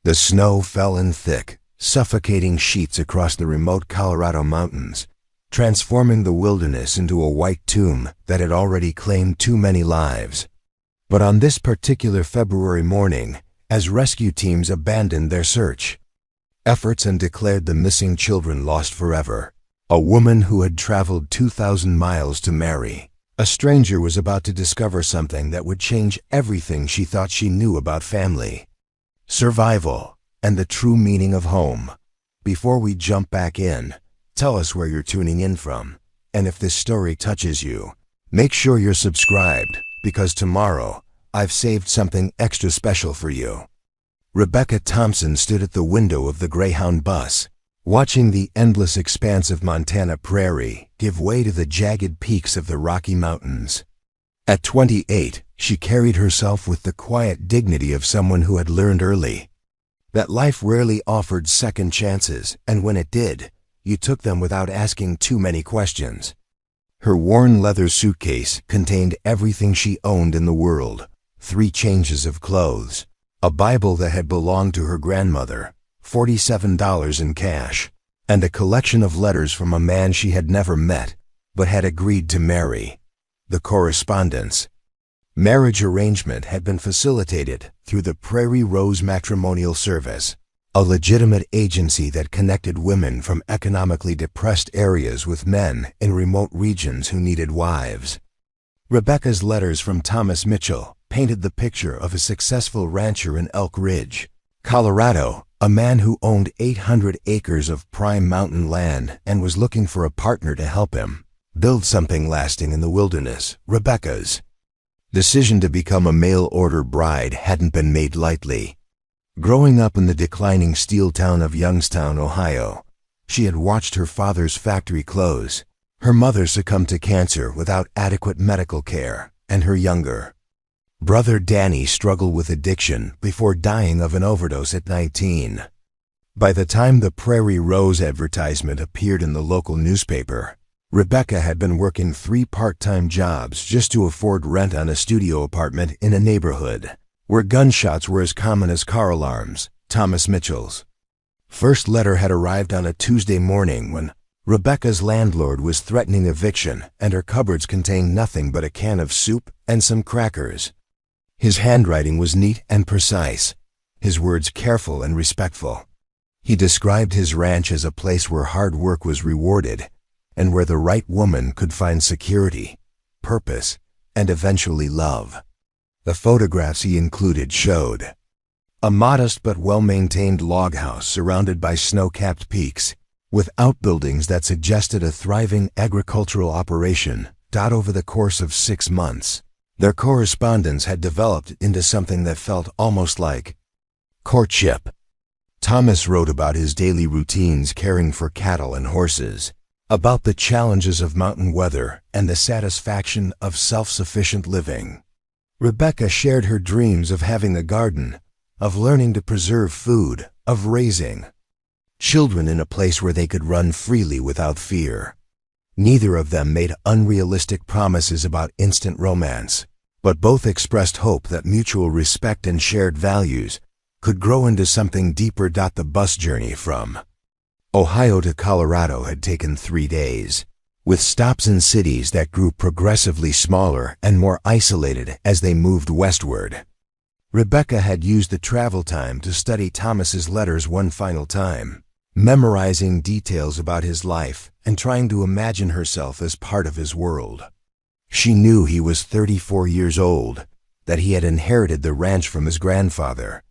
The snow fell in thick, suffocating sheets across the remote Colorado mountains, transforming the wilderness into a white tomb that had already claimed too many lives. But on this particular February morning, as rescue teams abandoned their search efforts and declared the missing children lost forever, a woman who had traveled 2,000 miles to marry a stranger was about to discover something that would change everything she thought she knew about family, survival, and the true meaning of home. Before we jump back in, tell us where you're tuning in from, and if this story touches you, make sure you're subscribed, because tomorrow I've saved something extra special for you. Rebecca Thompson stood at the window of the Greyhound bus, watching the endless expanse of Montana prairie give way to the jagged peaks of the Rocky Mountains. At 28, she carried herself with the quiet dignity of someone who had learned early that life rarely offered second chances, and when it did, you took them without asking too many questions. Her worn leather suitcase contained everything she owned in the world: 3 changes of clothes, a Bible that had belonged to her grandmother, $47 in cash, and a collection of letters from a man she had never met but had agreed to marry. The correspondence. Marriage arrangement had been facilitated through the Prairie Rose Matrimonial Service, a legitimate agency that connected women from economically depressed areas with men in remote regions who needed wives. Rebecca's letters from Thomas Mitchell painted the picture of a successful rancher in Elk Ridge, Colorado, a man who owned 800 acres of prime mountain land and was looking for a partner to help him build something lasting in the wilderness. Rebecca's decision to become a mail-order bride hadn't been made lightly. Growing up in the declining steel town of Youngstown, Ohio, she had watched her father's factory close, her mother succumb to cancer without adequate medical care, and her younger brother Danny struggled with addiction before dying of an overdose at 19. By the time the Prairie Rose advertisement appeared in the local newspaper, Rebecca had been working 3 part-time jobs just to afford rent on a studio apartment in a neighborhood where gunshots were as common as car alarms. Thomas Mitchell's first letter had arrived on a Tuesday morning when Rebecca's landlord was threatening eviction and her cupboards contained nothing but a can of soup and some crackers. His handwriting was neat and precise, his words careful and respectful. He described his ranch as a place where hard work was rewarded and where the right woman could find security, purpose, and eventually love. The photographs he included showed a modest but well-maintained log house surrounded by snow-capped peaks, with outbuildings that suggested a thriving agricultural operation. Over the course of 6 months, their correspondence had developed into something that felt almost like courtship. Thomas wrote about his daily routines caring for cattle and horses, about the challenges of mountain weather and the satisfaction of self-sufficient living. Rebecca shared her dreams of having a garden, of learning to preserve food, of raising children in a place where they could run freely without fear. Neither of them made unrealistic promises about instant romance, but both expressed hope that mutual respect and shared values could grow into something deeper. The bus journey from Ohio to Colorado had taken 3 days, with stops in cities that grew progressively smaller and more isolated as they moved westward. Rebecca had used the travel time to study Thomas's letters one final time, memorizing details about his life and trying to imagine herself as part of his world. She knew he was 34 years old, that he had inherited the ranch from his grandfather,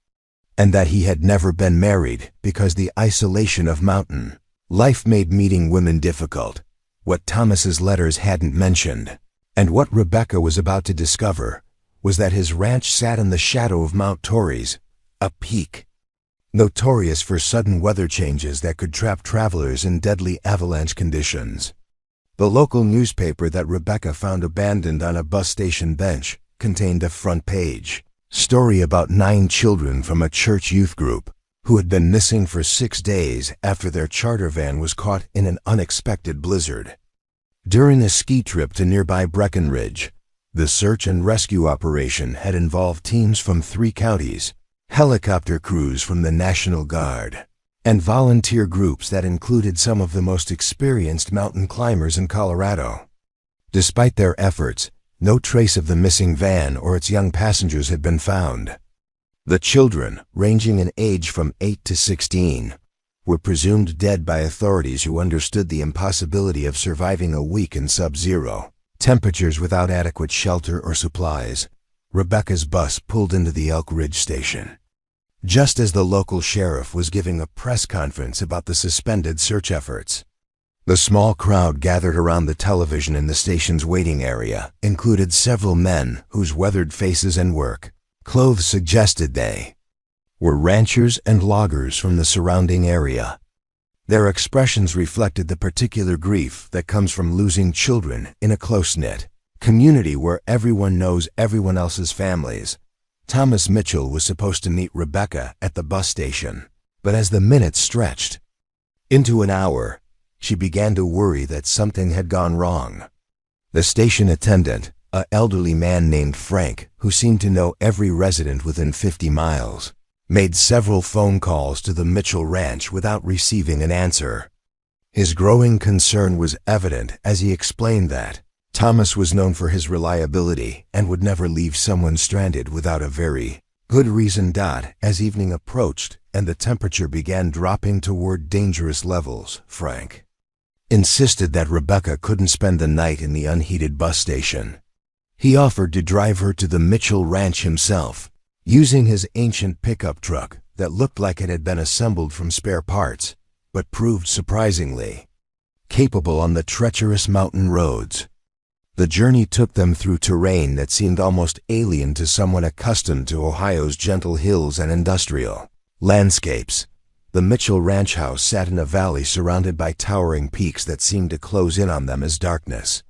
and that he had never been married because the isolation of mountain life made meeting women difficult. What Thomas's letters hadn't mentioned, and what Rebecca was about to discover, was that his ranch sat in the shadow of Mount Torrey's, a peak notorious for sudden weather changes that could trap travelers in deadly avalanche conditions. The local newspaper that Rebecca found abandoned on a bus station bench contained a front page story about 9 children from a church youth group who had been missing for 6 days after their charter van was caught in an unexpected blizzard. During a ski trip to nearby Breckenridge, the search and rescue operation had involved teams from 3 counties, helicopter crews from the National Guard, and volunteer groups that included some of the most experienced mountain climbers in Colorado. Despite their efforts, no trace of the missing van or its young passengers had been found. The children, ranging in age from 8 to 16, were presumed dead by authorities who understood the impossibility of surviving a week in sub-zero temperatures without adequate shelter or supplies. Rebecca's bus pulled into the Elk Ridge station, just as the local sheriff was giving a press conference about the suspended search efforts. The small crowd gathered around the television in the station's waiting area included several men whose weathered faces and work clothes suggested they were ranchers and loggers from the surrounding area. Their expressions reflected the particular grief that comes from losing children in a close-knit community where everyone knows everyone else's families. Thomas Mitchell was supposed to meet Rebecca at the bus station, but as the minutes stretched into an hour, she began to worry that something had gone wrong. The station attendant, an elderly man named Frank, who seemed to know every resident within 50 miles, made several phone calls to the Mitchell Ranch without receiving an answer. His growing concern was evident as he explained that Thomas was known for his reliability and would never leave someone stranded without a very good reason. As evening approached and the temperature began dropping toward dangerous levels, Frank insisted that Rebecca couldn't spend the night in the unheated bus station. He offered to drive her to the Mitchell Ranch himself, using his ancient pickup truck that looked like it had been assembled from spare parts, but proved surprisingly capable on the treacherous mountain roads. The journey took them through terrain that seemed almost alien to someone accustomed to Ohio's gentle hills and industrial landscapes. The Mitchell Ranch house sat in a valley surrounded by towering peaks that seemed to close in on them as darkness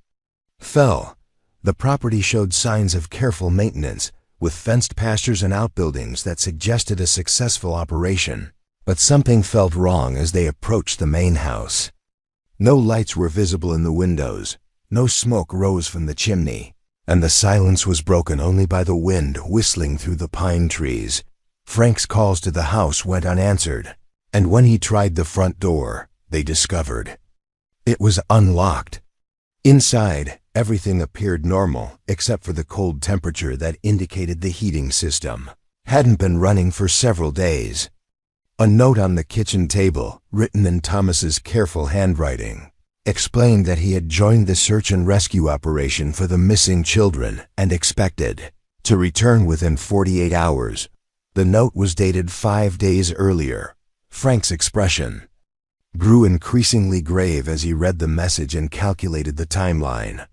fell. The property showed signs of careful maintenance, with fenced pastures and outbuildings that suggested a successful operation. But something felt wrong as they approached the main house. No lights were visible in the windows, no smoke rose from the chimney, and the silence was broken only by the wind whistling through the pine trees. Frank's calls to the house went unanswered, and when he tried the front door, they discovered it was unlocked. Inside, everything appeared normal except for the cold temperature that indicated the heating system hadn't been running for several days. A note on the kitchen table, written in Thomas's careful handwriting, explained that he had joined the search and rescue operation for the missing children and expected to return within 48 hours. The note was dated 5 days earlier. Frank's expression grew increasingly grave as he read the message and calculated the timeline.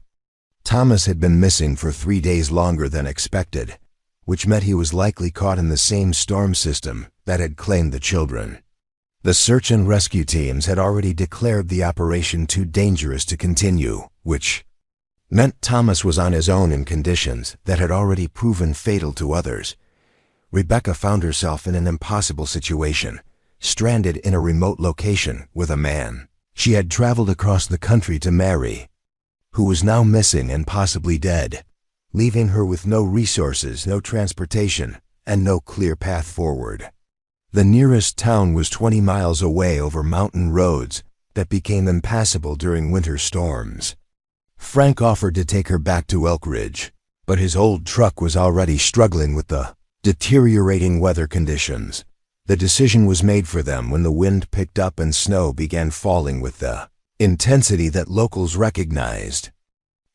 Thomas had been missing for 3 days longer than expected, which meant he was likely caught in the same storm system that had claimed the children. The search and rescue teams had already declared the operation too dangerous to continue, which meant Thomas was on his own in conditions that had already proven fatal to others. Rebecca found herself in an impossible situation, stranded in a remote location with a man she had traveled across the country to marry, who was now missing and possibly dead, leaving her with no resources, no transportation, and no clear path forward. The nearest town was 20 miles away over mountain roads that became impassable during winter storms. Frank offered to take her back to Elk Ridge, but his old truck was already struggling with the deteriorating weather conditions. The decision was made for them when the wind picked up and snow began falling with the intensity that locals recognized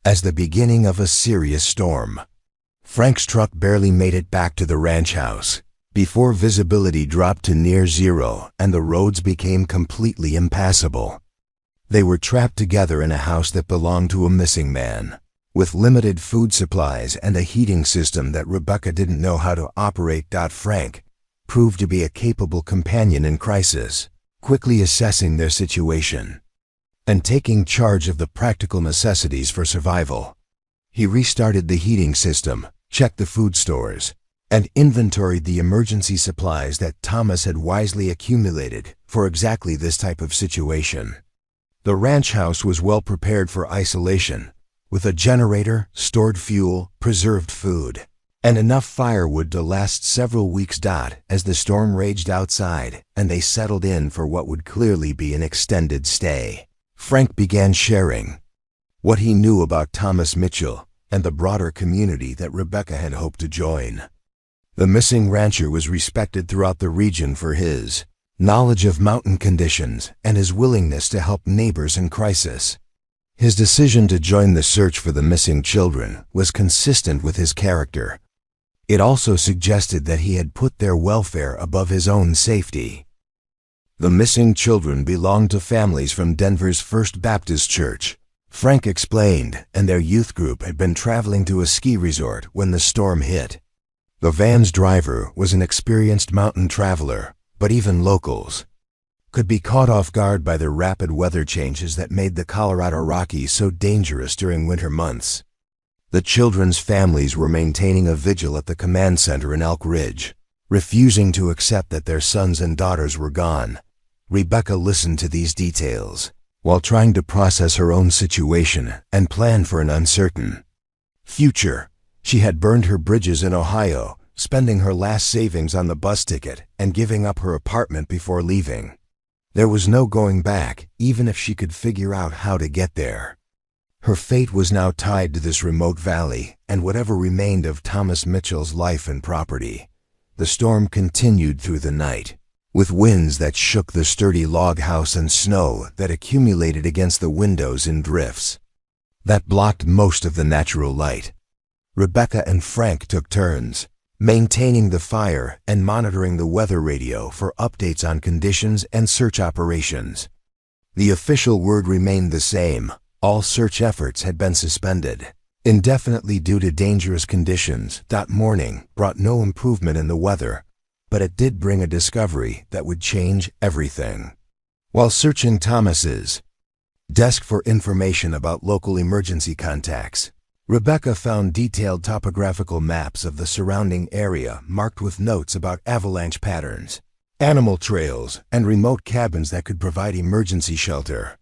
as the beginning of a serious storm. Frank's truck barely made it back to the ranch house before visibility dropped to near zero and the roads became completely impassable. They were trapped together in a house that belonged to a missing man, with limited food supplies and a heating system that Rebecca didn't know how to operate. Frank proved to be a capable companion in crisis, quickly assessing their situation and taking charge of the practical necessities for survival. He restarted the heating system, checked the food stores, and inventoried the emergency supplies that Thomas had wisely accumulated for exactly this type of situation. The ranch house was well prepared for isolation, with a generator, stored fuel, preserved food, and enough firewood to last several weeks. As the storm raged outside and they settled in for what would clearly be an extended stay, Frank began sharing what he knew about Thomas Mitchell and the broader community that Rebecca had hoped to join. The missing rancher was respected throughout the region for his knowledge of mountain conditions and his willingness to help neighbors in crisis. His decision to join the search for the missing children was consistent with his character. It also suggested that he had put their welfare above his own safety. The missing children belonged to families from Denver's First Baptist Church, Frank explained, and their youth group had been traveling to a ski resort when the storm hit. The van's driver was an experienced mountain traveler, but even locals could be caught off guard by the rapid weather changes that made the Colorado Rockies so dangerous during winter months. The children's families were maintaining a vigil at the command center in Elk Ridge, refusing to accept that their sons and daughters were gone. Rebecca listened to these details while trying to process her own situation and plan for an uncertain future. She had burned her bridges in Ohio, spending her last savings on the bus ticket and giving up her apartment before leaving. There was no going back, even if she could figure out how to get there. Her fate was now tied to this remote valley and whatever remained of Thomas Mitchell's life and property. The storm continued through the night, with winds that shook the sturdy log house and snow that accumulated against the windows in drifts that blocked most of the natural light. Rebecca and Frank took turns, maintaining the fire and monitoring the weather radio for updates on conditions and search operations. The official word remained the same: all search efforts had been suspended indefinitely due to dangerous conditions. Morning brought no improvement in the weather, but it did bring a discovery that would change everything. While searching Thomas's desk for information about local emergency contacts, Rebecca found detailed topographical maps of the surrounding area marked with notes about avalanche patterns, animal trails, and remote cabins that could provide emergency shelter.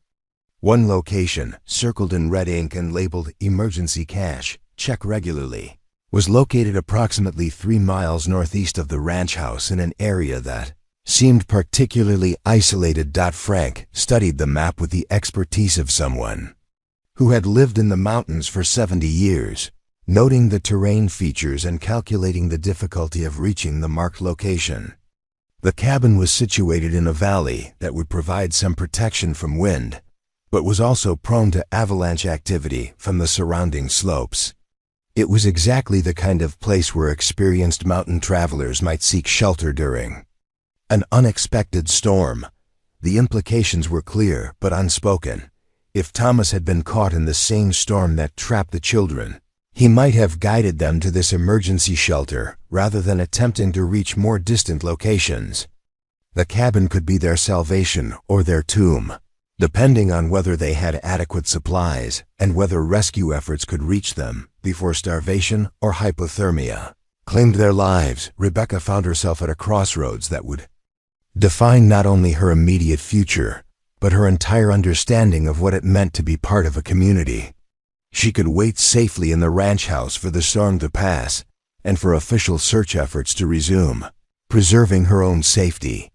One location, circled in red ink and labeled Emergency Cache, check regularly, was located approximately 3 miles northeast of the ranch house in an area that seemed particularly isolated. Frank studied the map with the expertise of someone who had lived in the mountains for 70 years, noting the terrain features and calculating the difficulty of reaching the marked location. The cabin was situated in a valley that would provide some protection from wind, but was also prone to avalanche activity from the surrounding slopes. It was exactly the kind of place where experienced mountain travelers might seek shelter during an unexpected storm. The implications were clear but unspoken. If Thomas had been caught in the same storm that trapped the children, he might have guided them to this emergency shelter rather than attempting to reach more distant locations. The cabin could be their salvation or their tomb, depending on whether they had adequate supplies and whether rescue efforts could reach them before starvation or hypothermia claimed their lives. Rebecca found herself at a crossroads that would define not only her immediate future, but her entire understanding of what it meant to be part of a community. She could wait safely in the ranch house for the storm to pass and for official search efforts to resume, preserving her own safety,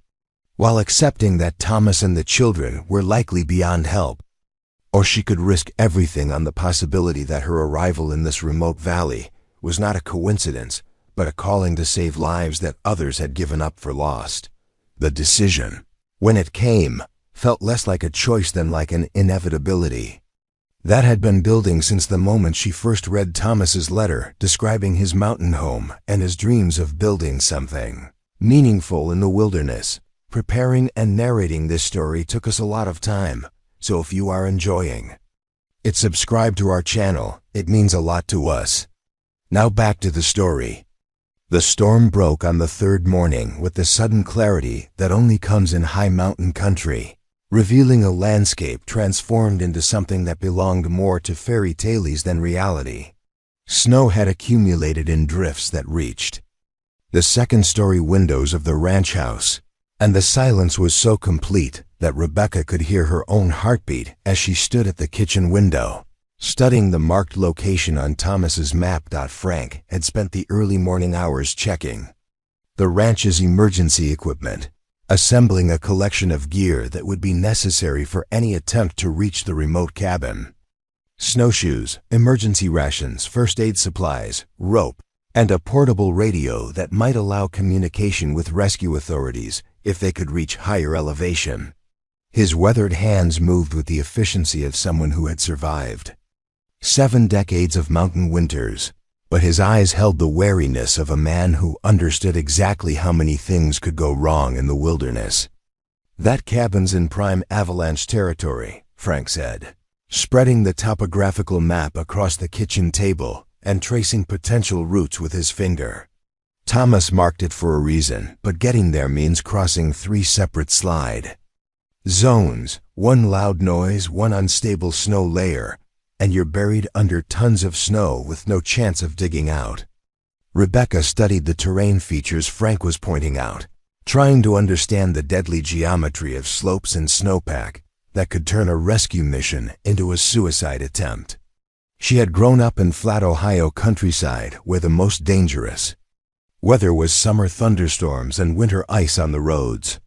while accepting that Thomas and the children were likely beyond help. Or she could risk everything on the possibility that her arrival in this remote valley was not a coincidence, but a calling to save lives that others had given up for lost. The decision, when it came, felt less like a choice than like an inevitability that had been building since the moment she first read Thomas's letter describing his mountain home and his dreams of building something meaningful in the wilderness. Preparing and narrating this story took us a lot of time, so if you are enjoying it, subscribe to our channel. It means a lot to us. Now back to the story. The storm broke on the third morning with the sudden clarity that only comes in high mountain country, revealing a landscape transformed into something that belonged more to fairy tales than reality. Snow had accumulated in drifts that reached the second-story windows of the ranch house, and the silence was so complete that Rebecca could hear her own heartbeat as she stood at the kitchen window. Studying the marked location on Thomas's map. Frank had spent the early morning hours checking the ranch's emergency equipment, assembling a collection of gear that would be necessary for any attempt to reach the remote cabin. Snowshoes, emergency rations, first aid supplies, rope, and a portable radio that might allow communication with rescue authorities if they could reach higher elevation. His weathered hands moved with the efficiency of someone who had survived 7 decades of mountain winters, but his eyes held the wariness of a man who understood exactly how many things could go wrong in the wilderness. "That cabin's in prime Avalanche territory," Frank said, spreading the topographical map across the kitchen table and tracing potential routes with his finger. "Thomas marked it for a reason, but getting there means crossing 3 separate slide zones, 1 loud noise, 1 unstable snow layer, and you're buried under tons of snow with no chance of digging out." Rebecca studied the terrain features Frank was pointing out, trying to understand the deadly geometry of slopes and snowpack that could turn a rescue mission into a suicide attempt. She had grown up in flat Ohio countryside where the most dangerous weather was summer thunderstorms and winter ice on the roads.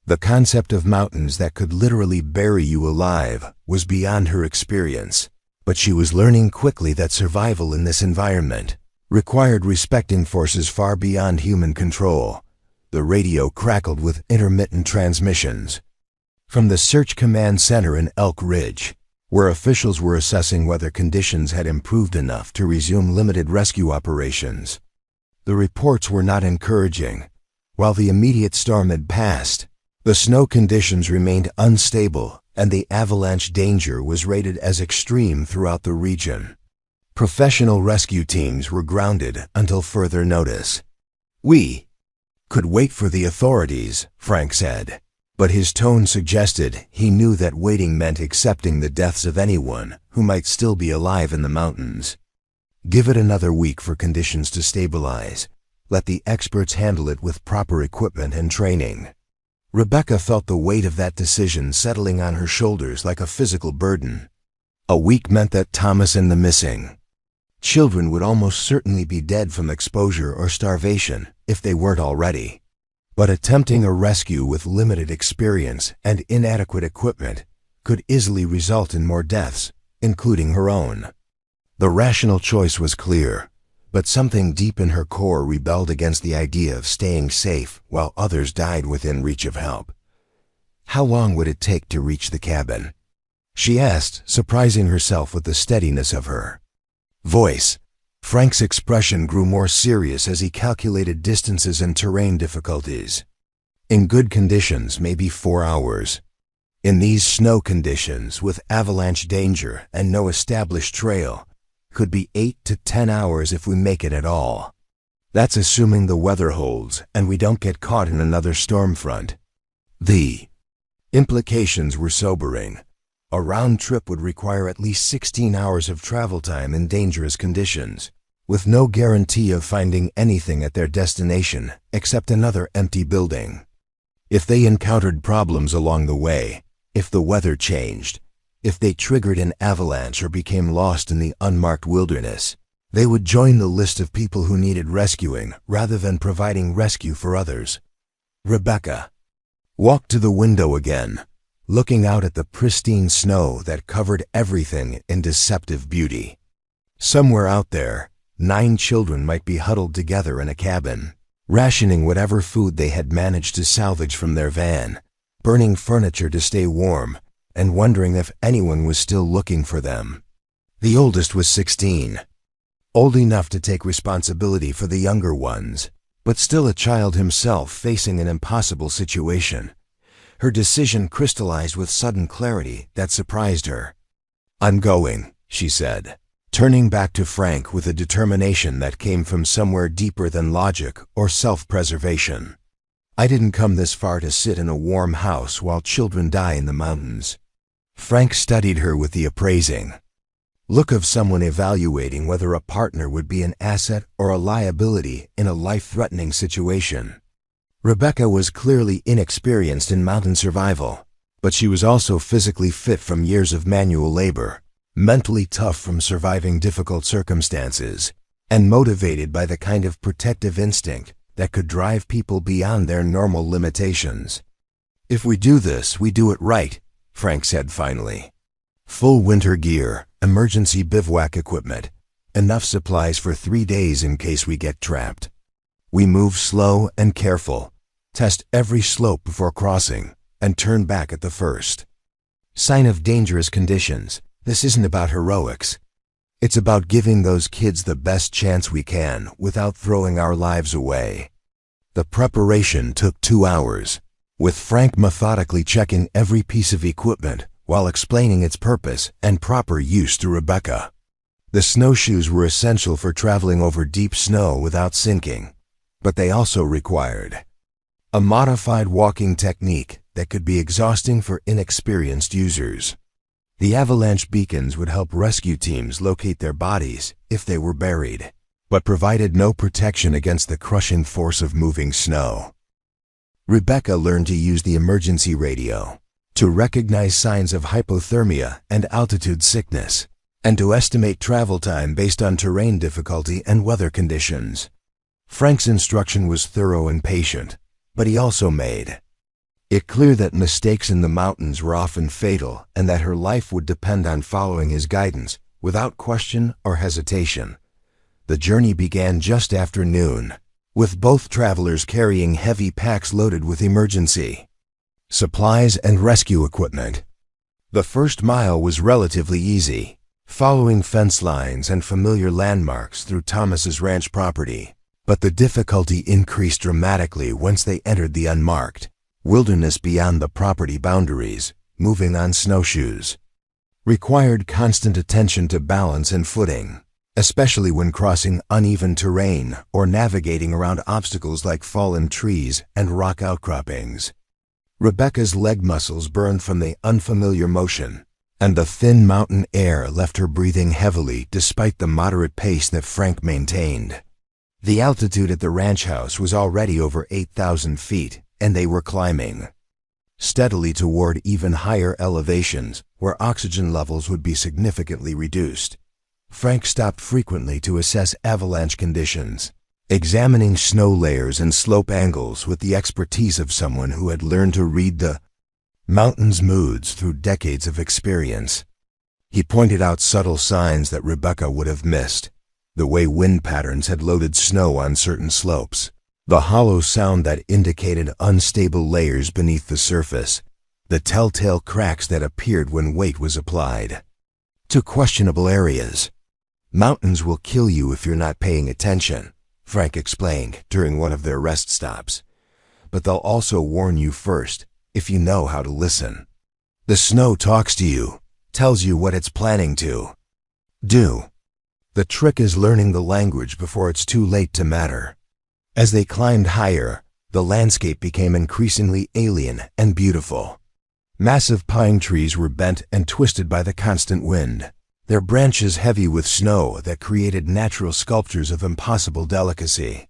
The concept of mountains that could literally bury you alive was beyond her experience, but she was learning quickly that survival in this environment required respecting forces far beyond human control. The radio crackled with intermittent transmissions from the Search Command Center in Elk Ridge, where officials were assessing whether conditions had improved enough to resume limited rescue operations. The reports were not encouraging. While the immediate storm had passed, the snow conditions remained unstable and the avalanche danger was rated as extreme throughout the region. Professional rescue teams were grounded until further notice. "We could wait for the authorities," Frank said, but his tone suggested he knew that waiting meant accepting the deaths of anyone who might still be alive in the mountains. "Give it another week for conditions to stabilize. Let the experts handle it with proper equipment and training." Rebecca felt the weight of that decision settling on her shoulders like a physical burden. A week meant that Thomas and the missing children would almost certainly be dead from exposure or starvation if they weren't already. But attempting a rescue with limited experience and inadequate equipment could easily result in more deaths, including her own. The rational choice was clear, but something deep in her core rebelled against the idea of staying safe while others died within reach of help. "How long would it take to reach the cabin?" she asked, surprising herself with the steadiness of her voice. Frank's expression grew more serious as he calculated distances and terrain difficulties. "In good conditions, maybe 4 hours. In these snow conditions, with avalanche danger and no established trail, could be 8 to 10 hours if we make it at all. That's assuming the weather holds and we don't get caught in another storm front." The implications were sobering. A round trip would require at least 16 hours of travel time in dangerous conditions, with no guarantee of finding anything at their destination except another empty building. If they encountered problems along the way, if the weather changed, if they triggered an avalanche or became lost in the unmarked wilderness, they would join the list of people who needed rescuing rather than providing rescue for others. Rebecca walked to the window again, looking out at the pristine snow that covered everything in deceptive beauty. Somewhere out there, 9 children might be huddled together in a cabin, rationing whatever food they had managed to salvage from their van, burning furniture to stay warm, and wondering if anyone was still looking for them. The oldest was 16, old enough to take responsibility for the younger ones, but still a child himself facing an impossible situation. Her decision crystallized with sudden clarity that surprised her. "I'm going," she said, turning back to Frank with a determination that came from somewhere deeper than logic or self-preservation. "I didn't come this far to sit in a warm house while children die in the mountains." Frank studied her with the appraising look of someone evaluating whether a partner would be an asset or a liability in a life-threatening situation. Rebecca was clearly inexperienced in mountain survival, but she was also physically fit from years of manual labor. mentally tough from surviving difficult circumstances, and motivated by the kind of protective instinct that could drive people beyond their normal limitations. "If we do this, we do it right," Frank said finally. "Full winter gear, emergency bivouac equipment, enough supplies for 3 days in case we get trapped. We move slow and careful, test every slope before crossing, and turn back at the first sign of dangerous conditions. This isn't about heroics. It's about giving those kids the best chance we can without throwing our lives away." The preparation took 2 hours, with Frank methodically checking every piece of equipment while explaining its purpose and proper use to Rebecca. The snowshoes were essential for traveling over deep snow without sinking, but they also required a modified walking technique that could be exhausting for inexperienced users. The avalanche beacons would help rescue teams locate their bodies if they were buried, but provided no protection against the crushing force of moving snow. Rebecca learned to use the emergency radio to recognize signs of hypothermia and altitude sickness, and to estimate travel time based on terrain difficulty and weather conditions. Frank's instruction was thorough and patient, but he also made it clear that mistakes in the mountains were often fatal and that her life would depend on following his guidance without question or hesitation. The journey began just after noon, with both travelers carrying heavy packs loaded with emergency supplies and rescue equipment. The first mile was relatively easy, following fence lines and familiar landmarks through Thomas's ranch property, but the difficulty increased dramatically once they entered the unmarked wilderness beyond the property boundaries. Moving on snowshoes required constant attention to balance and footing, especially when crossing uneven terrain or navigating around obstacles like fallen trees and rock outcroppings. Rebecca's leg muscles burned from the unfamiliar motion, and the thin mountain air left her breathing heavily despite the moderate pace that Frank maintained. The altitude at the ranch house was already over 8,000 feet, and they were climbing steadily toward even higher elevations where oxygen levels would be significantly reduced. Frank stopped frequently to assess avalanche conditions, examining snow layers and slope angles with the expertise of someone who had learned to read the mountain's moods through decades of experience. He pointed out subtle signs that Rebecca would have missed: the way wind patterns had loaded snow on certain slopes, the hollow sound that indicated unstable layers beneath the surface, the telltale cracks that appeared when weight was applied to questionable areas. "Mountains will kill you if you're not paying attention," Frank explained during one of their rest stops. "But they'll also warn you first if you know how to listen. The snow talks to you, tells you what it's planning to do. The trick is learning the language before it's too late to matter." As they climbed higher, the landscape became increasingly alien and beautiful. Massive pine trees were bent and twisted by the constant wind, their branches heavy with snow that created natural sculptures of impossible delicacy.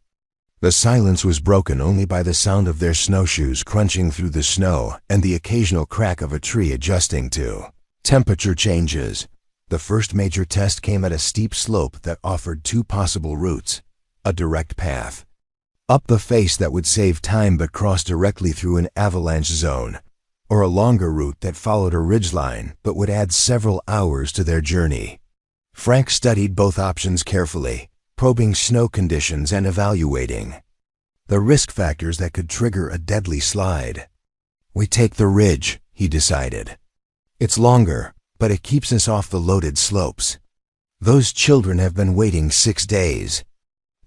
The silence was broken only by the sound of their snowshoes crunching through the snow and the occasional crack of a tree adjusting to temperature changes. The first major test came at a steep slope that offered 2 possible routes: a direct path up the face that would save time but cross directly through an avalanche zone, or a longer route that followed a ridgeline but would add several hours to their journey. Frank studied both options carefully, probing snow conditions and evaluating the risk factors that could trigger a deadly slide. "We take the ridge," he decided. "It's longer, but it keeps us off the loaded slopes. Those children have been waiting 6 days.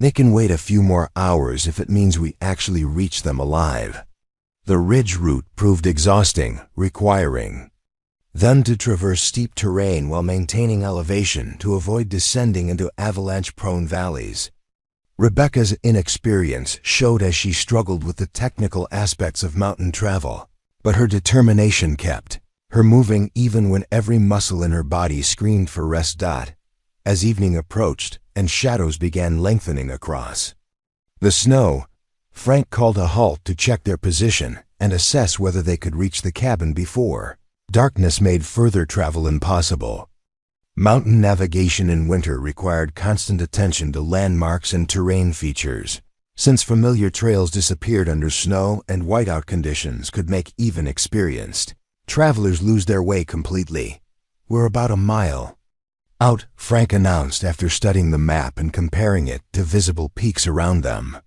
They can wait a few more hours if it means we actually reach them alive." The ridge route proved exhausting, requiring them to traverse steep terrain while maintaining elevation to avoid descending into avalanche-prone valleys. Rebecca's inexperience showed as she struggled with the technical aspects of mountain travel, but her determination kept her moving even when every muscle in her body screamed for rest. As evening approached and shadows began lengthening across the snow, Frank called a halt to check their position and assess whether they could reach the cabin before darkness made further travel impossible. Mountain navigation in winter required constant attention to landmarks and terrain features, since familiar trails disappeared under snow and whiteout conditions could make even experienced travelers lose their way completely. "We're about a mile out," Frank announced after studying the map and comparing it to visible peaks around them.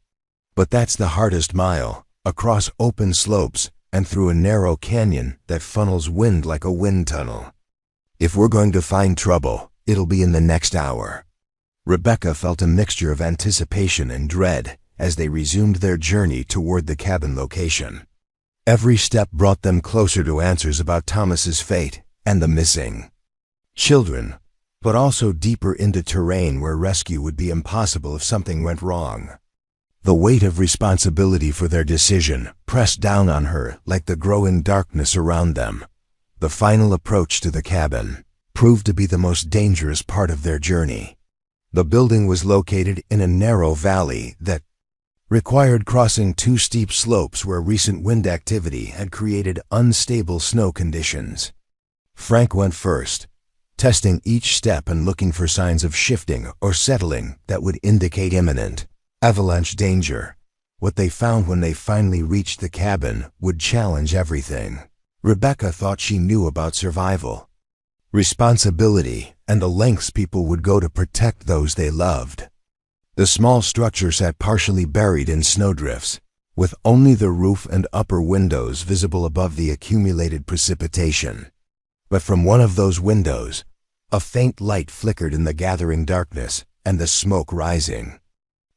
"But that's the hardest mile, across open slopes and through a narrow canyon that funnels wind like a wind tunnel. If we're going to find trouble, it'll be in the next hour." Rebecca felt a mixture of anticipation and dread as they resumed their journey toward the cabin location. Every step brought them closer to answers about Thomas's fate and the missing children, but also deeper into terrain where rescue would be impossible if something went wrong. The weight of responsibility for their decision pressed down on her like the growing darkness around them. The final approach to the cabin proved to be the most dangerous part of their journey. The building was located in a narrow valley that required crossing two steep slopes where recent wind activity had created unstable snow conditions. Frank went first, testing each step and looking for signs of shifting or settling that would indicate imminent avalanche danger. What they found when they finally reached the cabin would challenge everything Rebecca thought she knew about survival, responsibility, and the lengths people would go to protect those they loved. The small structure sat partially buried in snowdrifts, with only the roof and upper windows visible above the accumulated precipitation. But from one of those windows, a faint light flickered in the gathering darkness and the smoke rising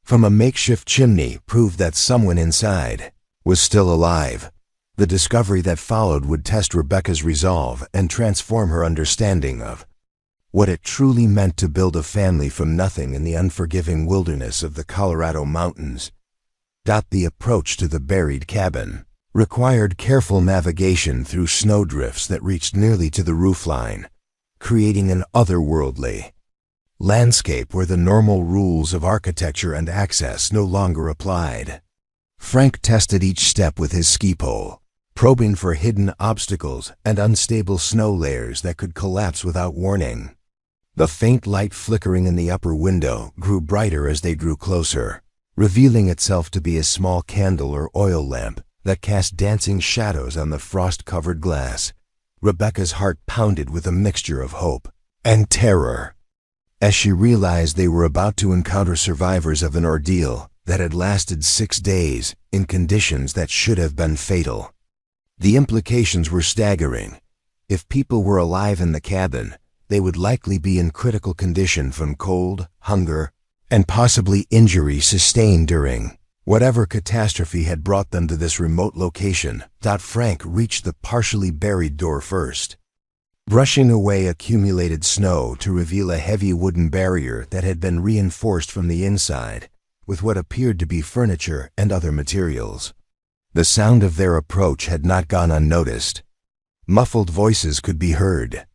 from a makeshift chimney proved that someone inside was still alive. The discovery that followed would test Rebecca's resolve and transform her understanding of what it truly meant to build a family from nothing in the unforgiving wilderness of the Colorado mountains. The approach to the buried cabin required careful navigation through snowdrifts that reached nearly to the roofline, creating an otherworldly landscape where the normal rules of architecture and access no longer applied. Frank tested each step with his ski pole, probing for hidden obstacles and unstable snow layers that could collapse without warning. The faint light flickering in the upper window grew brighter as they drew closer, revealing itself to be a small candle or oil lamp that cast dancing shadows on the frost-covered glass. Rebecca's heart pounded with a mixture of hope and terror as she realized they were about to encounter survivors of an ordeal that had lasted 6 days in conditions that should have been fatal. The implications were staggering. If people were alive in the cabin, they would likely be in critical condition from cold, hunger, and possibly injury sustained during whatever catastrophe had brought them to this remote location. Frank reached the partially buried door first, brushing away accumulated snow to reveal a heavy wooden barrier that had been reinforced from the inside with what appeared to be furniture and other materials. The sound of their approach had not gone unnoticed. Muffled voices could be heard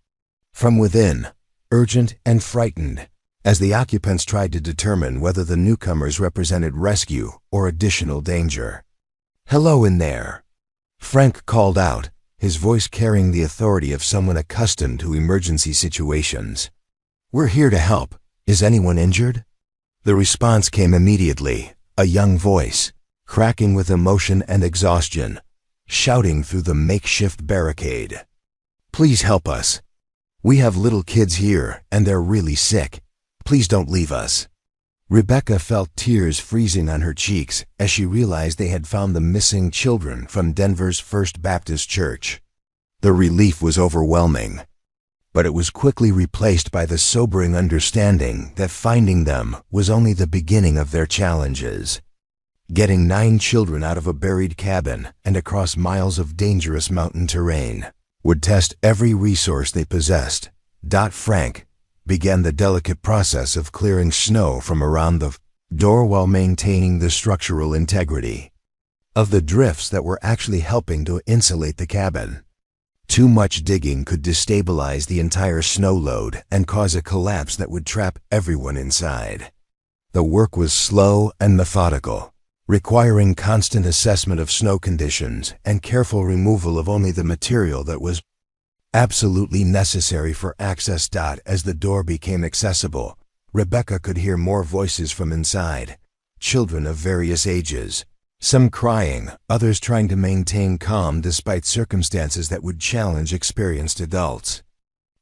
from within, urgent and frightened, as the occupants tried to determine whether the newcomers represented rescue or additional danger. "Hello in there," Frank called out, his voice carrying the authority of someone accustomed to emergency situations. "We're here to help. Is anyone injured?" The response came immediately, a young voice, cracking with emotion and exhaustion, shouting through the makeshift barricade. "Please help us. We have little kids here, and they're really sick. Please don't leave us." Rebecca felt tears freezing on her cheeks as she realized they had found the missing children from Denver's First Baptist Church. The relief was overwhelming, but it was quickly replaced by the sobering understanding that finding them was only the beginning of their challenges. Getting 9 children out of a buried cabin and across miles of dangerous mountain terrain would test every resource they possessed. Frank began the delicate process of clearing snow from around the door while maintaining the structural integrity of the drifts that were actually helping to insulate the cabin. Too much digging could destabilize the entire snow load and cause a collapse that would trap everyone inside. The work was slow and methodical, requiring constant assessment of snow conditions and careful removal of only the material that was absolutely necessary for access. As the door became accessible, Rebecca could hear more voices from inside, children of various ages, some crying, others trying to maintain calm despite circumstances that would challenge experienced adults.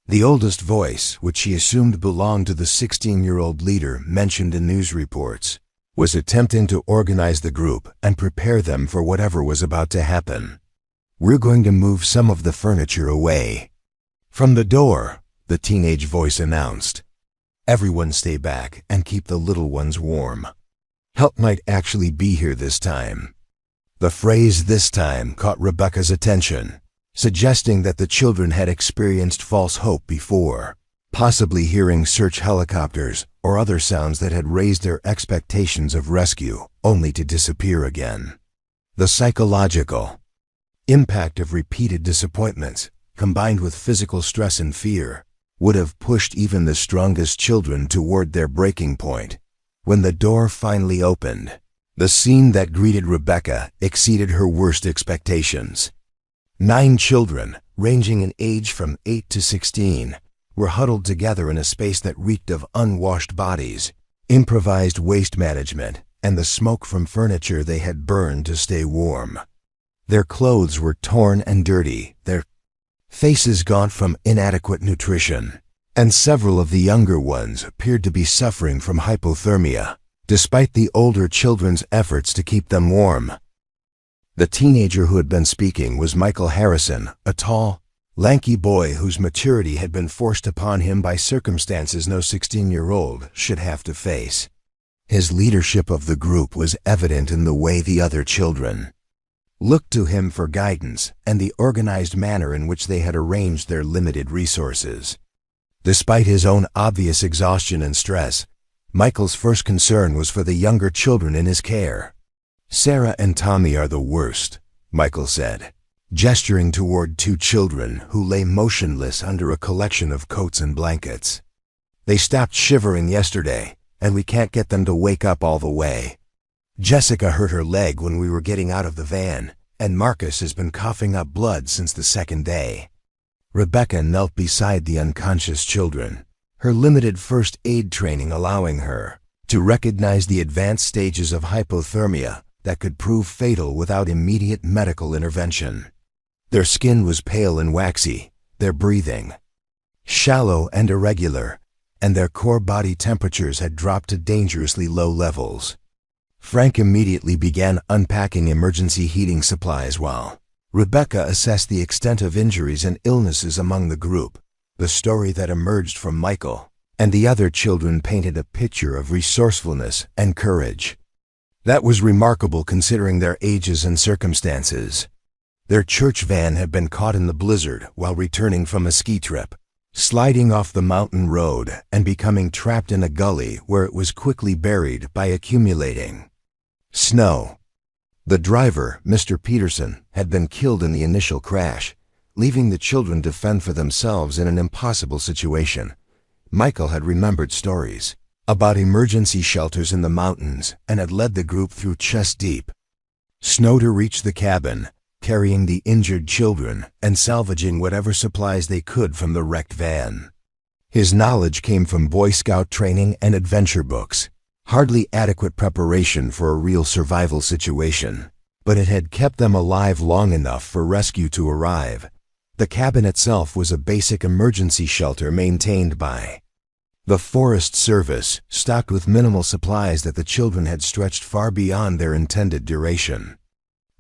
The oldest voice, which she assumed belonged to the 16-year-old leader mentioned in news reports, was attempting to organize the group and prepare them for whatever was about to happen. "We're going to move some of the furniture away." From the door, the teenage voice announced, "Everyone stay back and keep the little ones warm. Help might actually be here this time." The phrase "this time" caught Rebecca's attention, suggesting that the children had experienced false hope before, possibly hearing search helicopters or other sounds that had raised their expectations of rescue, only to disappear again. The psychological impact of repeated disappointments, combined with physical stress and fear, would have pushed even the strongest children toward their breaking point. When the door finally opened, the scene that greeted Rebecca exceeded her worst expectations. 9 children, ranging in age from 8 to 16, were huddled together in a space that reeked of unwashed bodies, improvised waste management, and the smoke from furniture they had burned to stay warm. Their clothes were torn and dirty, their faces gaunt from inadequate nutrition, and several of the younger ones appeared to be suffering from hypothermia, despite the older children's efforts to keep them warm. The teenager who had been speaking was Michael Harrison, a tall, lanky boy whose maturity had been forced upon him by circumstances no 16-year-old should have to face. His leadership of the group was evident in the way the other children looked to him for guidance and the organized manner in which they had arranged their limited resources. Despite his own obvious exhaustion and stress, Michael's first concern was for the younger children in his care. "Sarah and Tommy are the worst," Michael said, gesturing toward 2 children who lay motionless under a collection of coats and blankets. "They stopped shivering yesterday, and we can't get them to wake up all the way. Jessica hurt her leg when we were getting out of the van, and Marcus has been coughing up blood since the 2nd day." Rebecca knelt beside the unconscious children, her limited first aid training allowing her to recognize the advanced stages of hypothermia that could prove fatal without immediate medical intervention. Their skin was pale and waxy, their breathing shallow and irregular, and their core body temperatures had dropped to dangerously low levels. Frank immediately began unpacking emergency heating supplies while Rebecca assessed the extent of injuries and illnesses among the group. The story that emerged from Michael and the other children painted a picture of resourcefulness and courage that was remarkable considering their ages and circumstances. Their church van had been caught in the blizzard while returning from a ski trip, sliding off the mountain road and becoming trapped in a gully where it was quickly buried by accumulating snow. The driver, Mr. Peterson, had been killed in the initial crash, leaving the children to fend for themselves in an impossible situation. Michael had remembered stories about emergency shelters in the mountains and had led the group through chest-deep snow to reach the cabin, carrying the injured children and salvaging whatever supplies they could from the wrecked van. His knowledge came from Boy Scout training and adventure books, hardly adequate preparation for a real survival situation, but it had kept them alive long enough for rescue to arrive. The cabin itself was a basic emergency shelter maintained by the Forest Service, stocked with minimal supplies that the children had stretched far beyond their intended duration.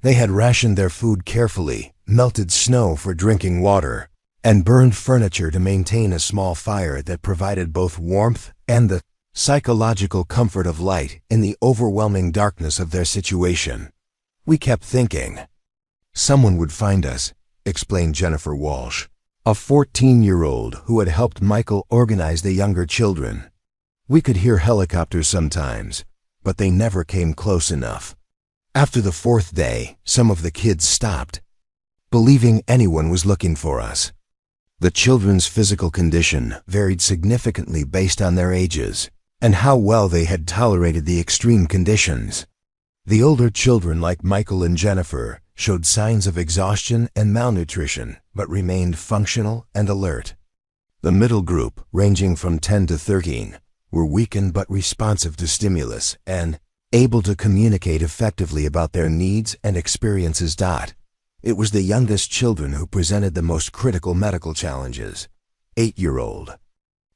They had rationed their food carefully, melted snow for drinking water, and burned furniture to maintain a small fire that provided both warmth and the psychological comfort of light in the overwhelming darkness of their situation. "We kept thinking someone would find us," explained Jennifer Walsh, a 14-year-old who had helped Michael organize the younger children. "We could hear helicopters sometimes, but they never came close enough. After the 4th day, some of the kids stopped believing anyone was looking for us." The children's physical condition varied significantly based on their ages and how well they had tolerated the extreme conditions. The older children, like Michael and Jennifer, showed signs of exhaustion and malnutrition, but remained functional and alert. The middle group, ranging from 10 to 13, were weakened but responsive to stimulus and able to communicate effectively about their needs and experiences. It was the youngest children who presented the most critical medical challenges. 8-year-old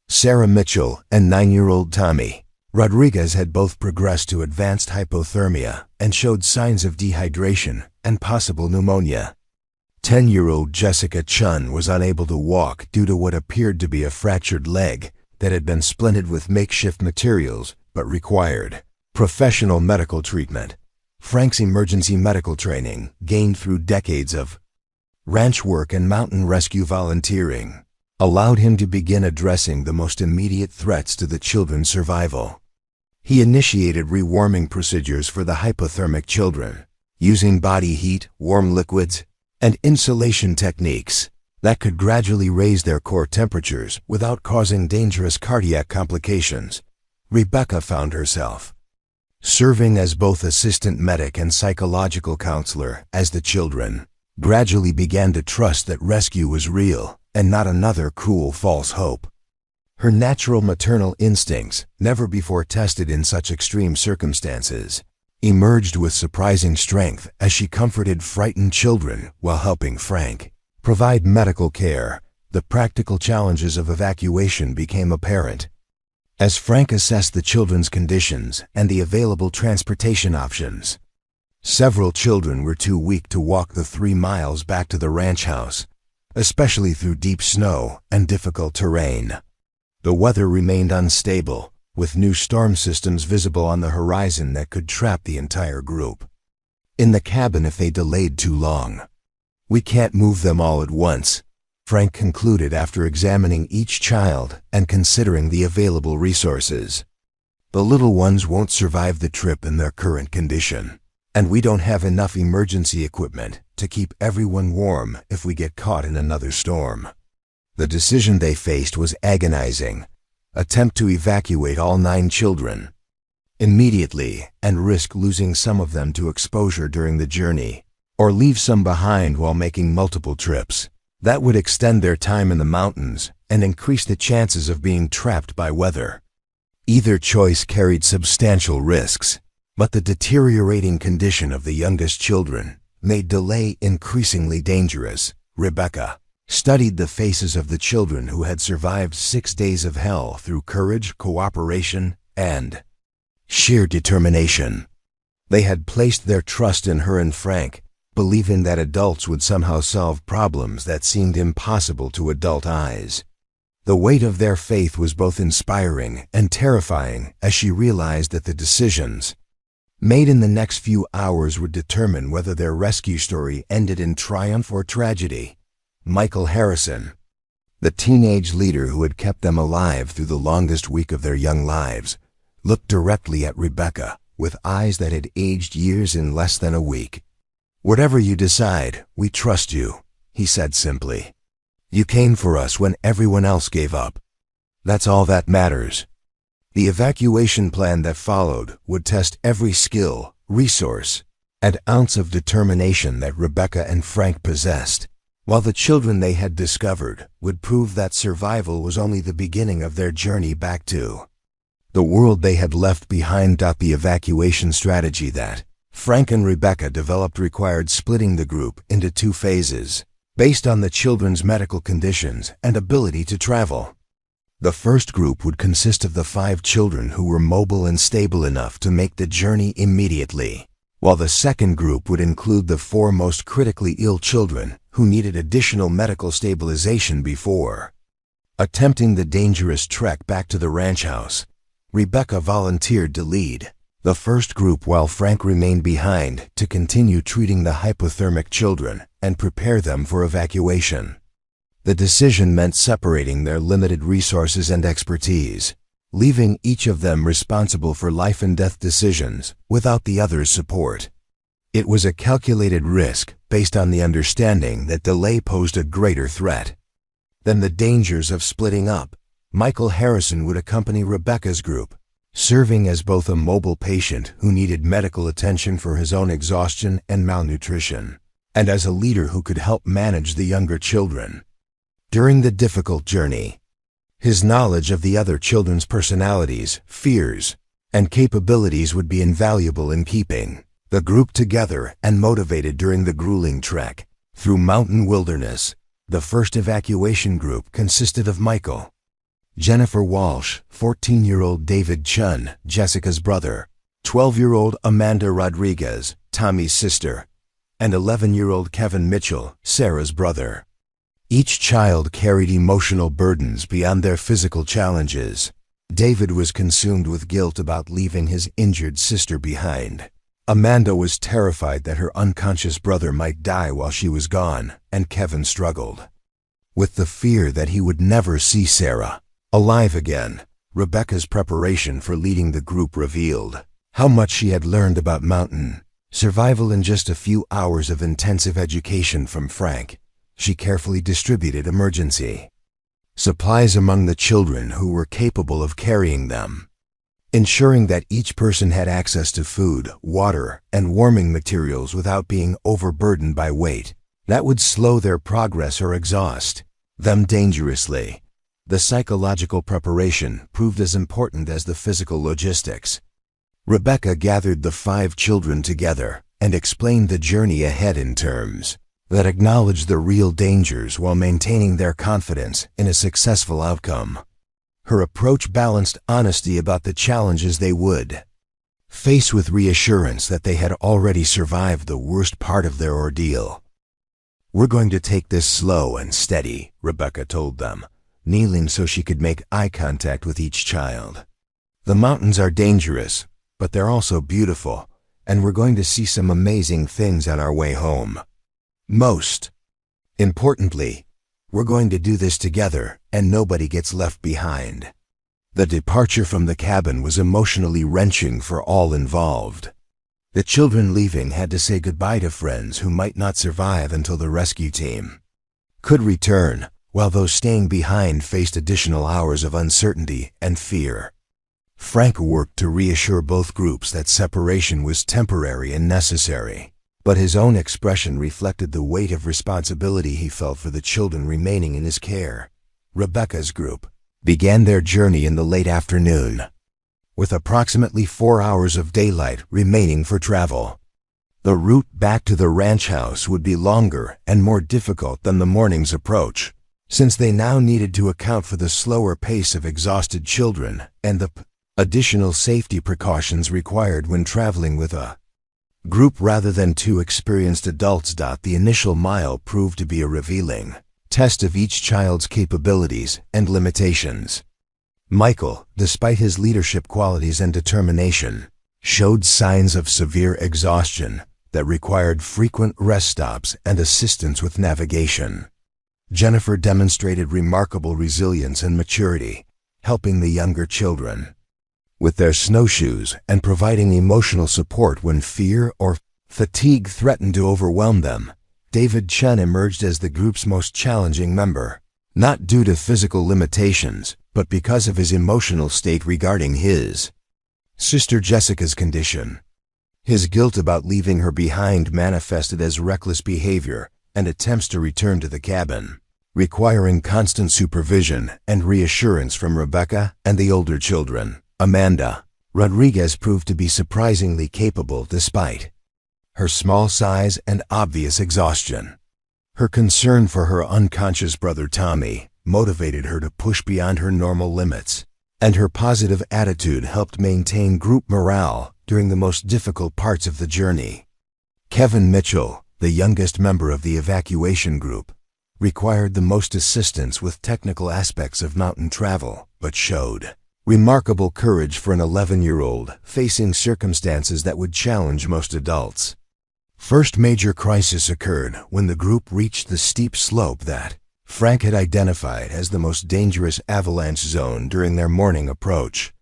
Sarah Mitchell and 9-year-old Tommy Rodriguez had both progressed to advanced hypothermia and showed signs of dehydration and possible pneumonia. 10-year-old Jessica Chun was unable to walk due to what appeared to be a fractured leg that had been splinted with makeshift materials but required professional medical treatment. Frank's emergency medical training, gained through decades of ranch work and mountain rescue volunteering, allowed him to begin addressing the most immediate threats to the children's survival. He initiated rewarming procedures for the hypothermic children, using body heat, warm liquids, and insulation techniques that could gradually raise their core temperatures without causing dangerous cardiac complications. Rebecca found herself serving as both assistant medic and psychological counselor as the children gradually began to trust that rescue was real and not another cruel false hope. Her natural maternal instincts, never before tested in such extreme circumstances, emerged with surprising strength as she comforted frightened children while helping Frank provide medical care. The practical challenges of evacuation became apparent as Frank assessed the children's conditions and the available transportation options. Several children were too weak to walk the 3 miles back to the ranch house, especially through deep snow and difficult terrain. The weather remained unstable, with new storm systems visible on the horizon that could trap the entire group in the cabin if they delayed too long. "We can't move them all at once," Frank concluded after examining each child and considering the available resources. "The little ones won't survive the trip in their current condition, and we don't have enough emergency equipment to keep everyone warm if we get caught in another storm." The decision they faced was agonizing: attempt to evacuate all 9 children immediately and risk losing some of them to exposure during the journey, or leave some behind while making multiple trips. That would extend their time in the mountains and increase the chances of being trapped by weather. Either choice carried substantial risks, but the deteriorating condition of the youngest children made delay increasingly dangerous. Rebecca studied the faces of the children who had survived 6 days of hell through courage, cooperation, and sheer determination. They had placed their trust in her and Frank, believing that adults would somehow solve problems that seemed impossible to adult eyes. The weight of their faith was both inspiring and terrifying as she realized that the decisions made in the next few hours would determine whether their rescue story ended in triumph or tragedy. Michael Harrison, the teenage leader who had kept them alive through the longest week of their young lives, looked directly at Rebecca with eyes that had aged years in less than a week. "Whatever you decide, we trust you," he said simply. "You came for us when everyone else gave up. That's all that matters." The evacuation plan that followed would test every skill, resource, and ounce of determination that Rebecca and Frank possessed, while the children they had discovered would prove that survival was only the beginning of their journey back to the world they had left behind. The evacuation strategy that Frank and Rebecca developed required splitting the group into 2 phases, based on the children's medical conditions and ability to travel. The first group would consist of the 5 children who were mobile and stable enough to make the journey immediately, while the second group would include the 4 most critically ill children who needed additional medical stabilization before attempting the dangerous trek back to the ranch house. Rebecca volunteered to lead the first group while Frank remained behind to continue treating the hypothermic children and prepare them for evacuation. The decision meant separating their limited resources and expertise, leaving each of them responsible for life and death decisions without the other's support. It was a calculated risk based on the understanding that delay posed a greater threat than the dangers of splitting up. Michael Harrison would accompany Rebecca's group, serving as both a mobile patient who needed medical attention for his own exhaustion and malnutrition, and as a leader who could help manage the younger children. During the difficult journey, his knowledge of the other children's personalities, fears, and capabilities would be invaluable in keeping the group together and motivated during the grueling trek through mountain wilderness. The first evacuation group consisted of Michael, Jennifer Walsh, 14-year-old David Chun, Jessica's brother, 12-year-old Amanda Rodriguez, Tommy's sister, and 11-year-old Kevin Mitchell, Sarah's brother. Each child carried emotional burdens beyond their physical challenges. David was consumed with guilt about leaving his injured sister behind. Amanda was terrified that her unconscious brother might die while she was gone, and Kevin struggled with the fear that he would never see Sarah alive again. Rebecca's preparation for leading the group revealed how much she had learned about mountain survival in just a few hours of intensive education from Frank. She carefully distributed emergency supplies among the children who were capable of carrying them, ensuring that each person had access to food, water, and warming materials without being overburdened by weight that would slow their progress or exhaust them dangerously. The psychological preparation proved as important as the physical logistics. Rebecca gathered the 5 children together and explained the journey ahead in terms that acknowledged the real dangers while maintaining their confidence in a successful outcome. Her approach balanced honesty about the challenges they would face with reassurance that they had already survived the worst part of their ordeal. "We're going to take this slow and steady," Rebecca told them, kneeling so she could make eye contact with each child. "The mountains are dangerous, but they're also beautiful, and we're going to see some amazing things on our way home. Most importantly, we're going to do this together and nobody gets left behind." The departure from the cabin was emotionally wrenching for all involved. The children leaving had to say goodbye to friends who might not survive until the rescue team could return, while those staying behind faced additional hours of uncertainty and fear. Frank worked to reassure both groups that separation was temporary and necessary, but his own expression reflected the weight of responsibility he felt for the children remaining in his care. Rebecca's group began their journey in the late afternoon, with approximately 4 hours of daylight remaining for travel. The route back to the ranch house would be longer and more difficult than the morning's approach, since they now needed to account for the slower pace of exhausted children and the additional safety precautions required when traveling with a group rather than 2 experienced adults. The initial mile proved to be a revealing test of each child's capabilities and limitations. Michael, despite his leadership qualities and determination, showed signs of severe exhaustion that required frequent rest stops and assistance with navigation. Jennifer demonstrated remarkable resilience and maturity, helping the younger children with their snowshoes and providing emotional support when fear or fatigue threatened to overwhelm them. David Chun emerged as the group's most challenging member, not due to physical limitations, but because of his emotional state regarding his sister Jessica's condition. His guilt about leaving her behind manifested as reckless behavior and attempts to return to the cabin, requiring constant supervision and reassurance from Rebecca and the older children. Amanda Rodriguez proved to be surprisingly capable despite her small size and obvious exhaustion. Her concern for her unconscious brother Tommy motivated her to push beyond her normal limits, and her positive attitude helped maintain group morale during the most difficult parts of the journey. Kevin Mitchell, the youngest member of the evacuation group, required the most assistance with technical aspects of mountain travel, but showed remarkable courage for an 11-year-old facing circumstances that would challenge most adults. First major crisis occurred when the group reached the steep slope that Frank had identified as the most dangerous avalanche zone during their morning approach.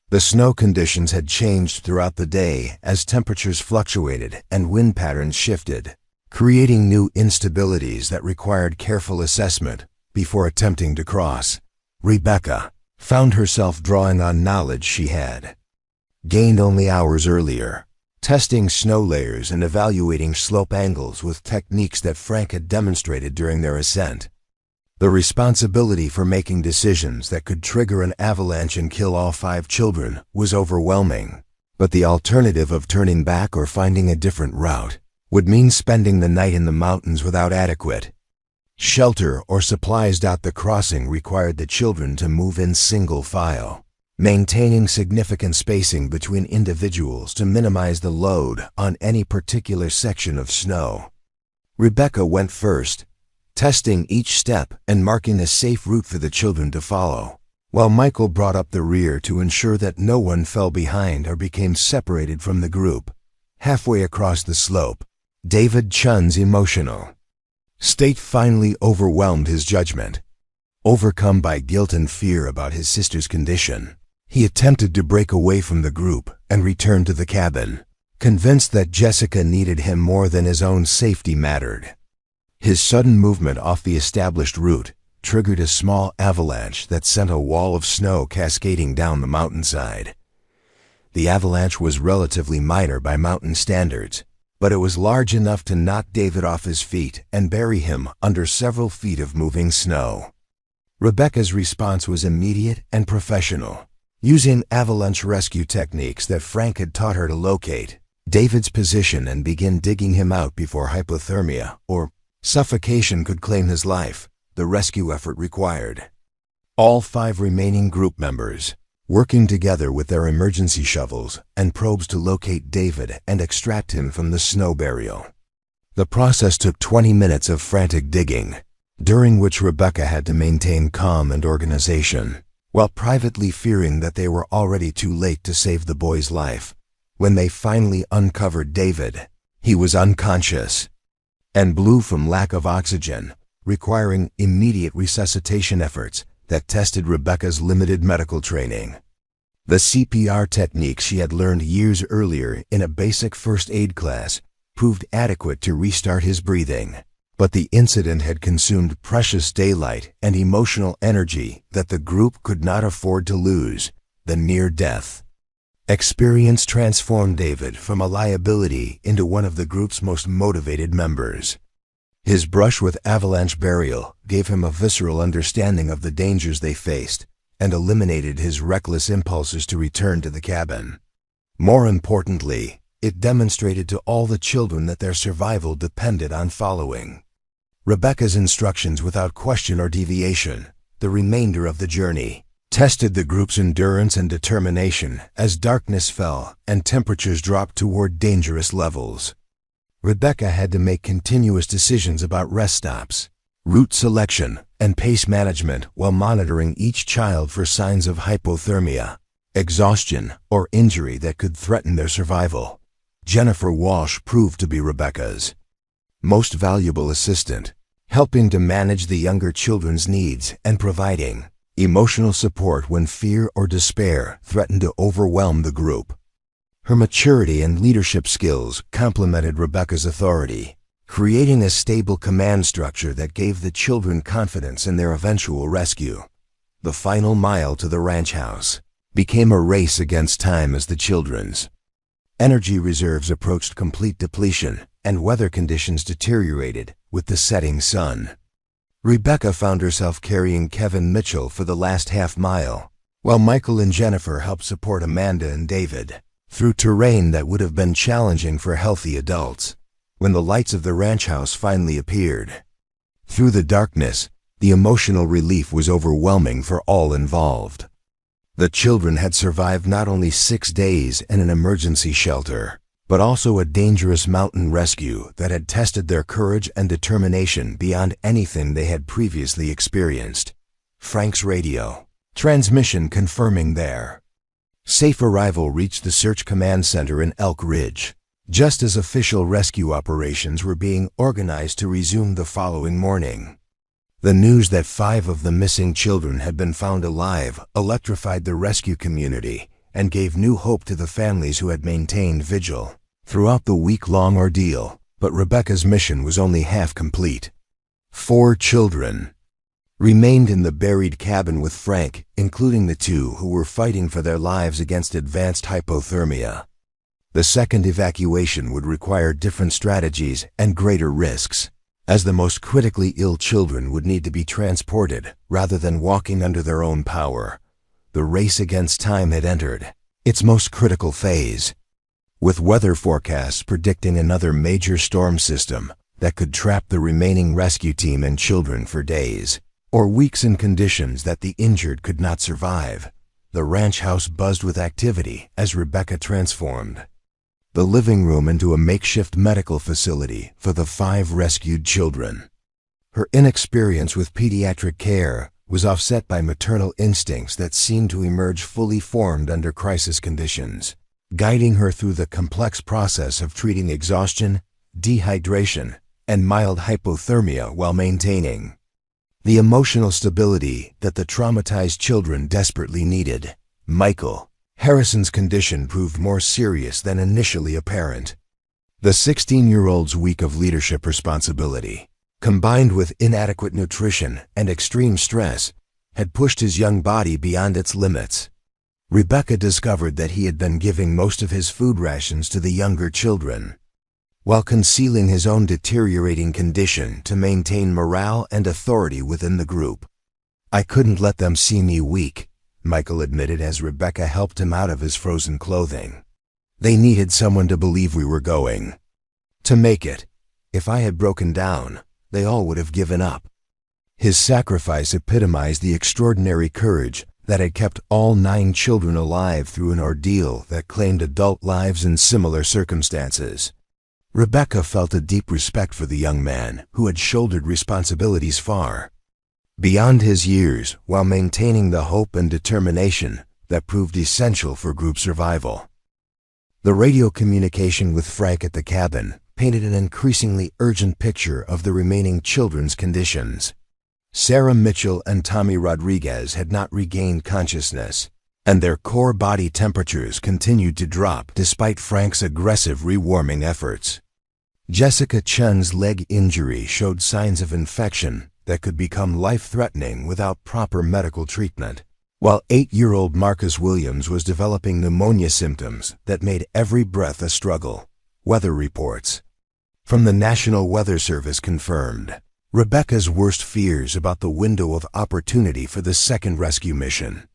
The snow conditions had changed throughout the day as temperatures fluctuated and wind patterns shifted, creating new instabilities that required careful assessment before attempting to cross. Rebecca found herself drawing on knowledge she had gained only hours earlier. testing snow layers and evaluating slope angles with techniques that Frank had demonstrated during their ascent. The responsibility for making decisions that could trigger an avalanche and kill all 5 children was overwhelming, but the alternative of turning back or finding a different route would mean spending the night in the mountains without adequate shelter or supplies. The crossing required the children to move in single file, maintaining significant spacing between individuals to minimize the load on any particular section of snow. Rebecca went first, testing each step and marking a safe route for the children to follow, while Michael brought up the rear to ensure that no one fell behind or became separated from the group. Halfway across the slope, David Chun's emotional state finally overwhelmed his judgment. Overcome by guilt and fear about his sister's condition, he attempted to break away from the group and return to the cabin, convinced that Jessica needed him more than his own safety mattered. His sudden movement off the established route triggered a small avalanche that sent a wall of snow cascading down the mountainside. The avalanche was relatively minor by mountain standards, but it was large enough to knock David off his feet and bury him under several feet of moving snow. Rebecca's response was immediate and professional. Using avalanche rescue techniques that Frank had taught her to locate David's position and begin digging him out before hypothermia or suffocation could claim his life, the rescue effort required. All 5 remaining group members, working together with their emergency shovels and probes to locate David and extract him from the snow burial. The process took 20 minutes of frantic digging, during which Rebecca had to maintain calm and organization, while privately fearing that they were already too late to save the boy's life. When they finally uncovered David, he was unconscious and blue from lack of oxygen, requiring immediate resuscitation efforts that tested Rebecca's limited medical training. The CPR techniques she had learned years earlier in a basic first aid class proved adequate to restart his breathing, but the incident had consumed precious daylight and emotional energy that the group could not afford to lose. The near-death experience transformed David from a liability into one of the group's most motivated members. His brush with avalanche burial gave him a visceral understanding of the dangers they faced and eliminated his reckless impulses to return to the cabin. More importantly, it demonstrated to all the children that their survival depended on following Rebecca's instructions without question or deviation. The remainder of the journey tested the group's endurance and determination as darkness fell and temperatures dropped toward dangerous levels. Rebecca had to make continuous decisions about rest stops, route selection, and pace management while monitoring each child for signs of hypothermia, exhaustion, or injury that could threaten their survival. Jennifer Walsh proved to be Rebecca's most valuable assistant, helping to manage the younger children's needs and providing emotional support when fear or despair threatened to overwhelm the group. Her maturity and leadership skills complemented Rebecca's authority, creating a stable command structure that gave the children confidence in their eventual rescue. The final mile to the ranch house became a race against time as the children's energy reserves approached complete depletion and weather conditions deteriorated with the setting sun. Rebecca found herself carrying Kevin Mitchell for the last half mile, while Michael and Jennifer helped support Amanda and David through terrain that would have been challenging for healthy adults. When the lights of the ranch house finally appeared through the darkness, the emotional relief was overwhelming for all involved. The children had survived not only 6 days in an emergency shelter, but also a dangerous mountain rescue that had tested their courage and determination beyond anything they had previously experienced. Frank's radio transmission confirming their safe arrival reached the Search Command Center in Elk Ridge, just as official rescue operations were being organized to resume the following morning. The news that 5 of the missing children had been found alive electrified the rescue community and gave new hope to the families who had maintained vigil throughout the week-long ordeal. But Rebecca's mission was only half complete. 4 children remained in the buried cabin with Frank, including the 2 who were fighting for their lives against advanced hypothermia. The second evacuation would require different strategies and greater risks, as the most critically ill children would need to be transported rather than walking under their own power. The race against time had entered its most critical phase, with weather forecasts predicting another major storm system that could trap the remaining rescue team and children for days or weeks in conditions that the injured could not survive. The ranch house buzzed with activity as Rebecca transformed the living room into a makeshift medical facility for the 5 rescued children. Her inexperience with pediatric care was offset by maternal instincts that seemed to emerge fully formed under crisis conditions, guiding her through the complex process of treating exhaustion, dehydration, and mild hypothermia while maintaining the emotional stability that the traumatized children desperately needed. Michael Harrison's condition proved more serious than initially apparent. The 16-year-old's week of leadership responsibility, combined with inadequate nutrition and extreme stress, had pushed his young body beyond its limits. Rebecca discovered that he had been giving most of his food rations to the younger children, while concealing his own deteriorating condition to maintain morale and authority within the group. "I couldn't let them see me weak," Michael admitted as Rebecca helped him out of his frozen clothing. "They needed someone to believe we were going to make it. If I had broken down, they all would have given up." His sacrifice epitomized the extraordinary courage that had kept all 9 children alive through an ordeal that claimed adult lives in similar circumstances. Rebecca felt a deep respect for the young man who had shouldered responsibilities far beyond his years while maintaining the hope and determination that proved essential for group survival. The radio communication with Frank at the cabin painted an increasingly urgent picture of the remaining children's conditions. Sarah Mitchell and Tommy Rodriguez had not regained consciousness, and their core body temperatures continued to drop despite Frank's aggressive rewarming efforts. Jessica Chen's leg injury showed signs of infection that could become life-threatening without proper medical treatment, while 8-year-old Marcus Williams was developing pneumonia symptoms that made every breath a struggle. Weather reports from the National Weather Service confirmed Rebecca's worst fears about the window of opportunity for the second rescue mission.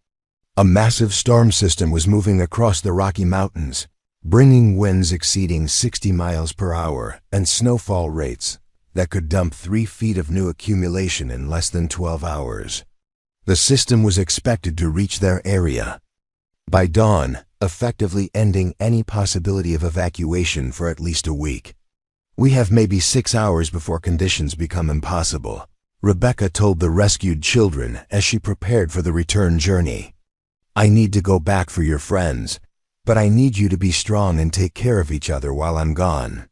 A massive storm system was moving across the Rocky Mountains, bringing winds exceeding 60 miles per hour and snowfall rates that could dump 3 feet of new accumulation in less than 12 hours. The system was expected to reach their area by dawn, effectively ending any possibility of evacuation for at least a week. "We have maybe 6 hours before conditions become impossible," Rebecca told the rescued children as she prepared for the return journey. "I need to go back for your friends, but I need you to be strong and take care of each other while I'm gone."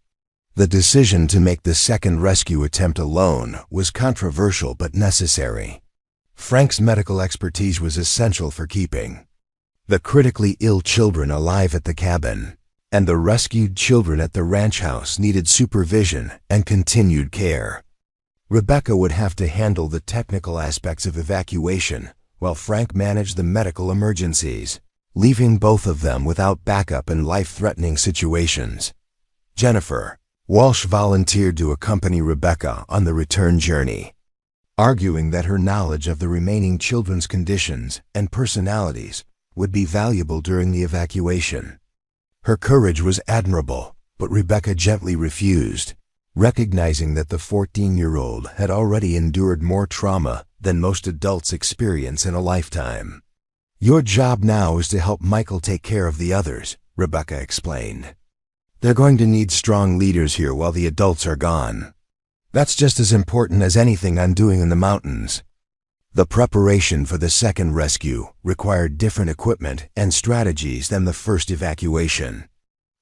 The decision to make the second rescue attempt alone was controversial but necessary. Frank's medical expertise was essential for keeping the critically ill children alive at the cabin, and the rescued children at the ranch house needed supervision and continued care. Rebecca would have to handle the technical aspects of evacuation, while Frank managed the medical emergencies, leaving both of them without backup in life-threatening situations. Jennifer Walsh volunteered to accompany Rebecca on the return journey, arguing that her knowledge of the remaining children's conditions and personalities would be valuable during the evacuation. Her courage was admirable, but Rebecca gently refused, recognizing that the 14-year-old had already endured more trauma than most adults experience in a lifetime. "Your job now is to help Michael take care of the others," Rebecca explained. "They're going to need strong leaders here while the adults are gone. That's just as important as anything I'm doing in the mountains." The preparation for the second rescue required different equipment and strategies than the first evacuation.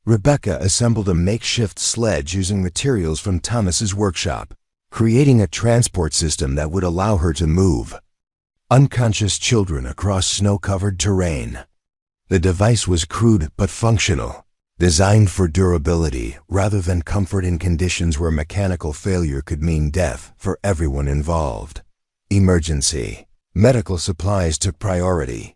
Rebecca assembled a makeshift sledge using materials from Thomas's workshop, creating a transport system that would allow her to move unconscious children across snow-covered terrain. The device was crude but functional, designed for durability rather than comfort in conditions where mechanical failure could mean death for everyone involved. Emergency medical supplies took priority.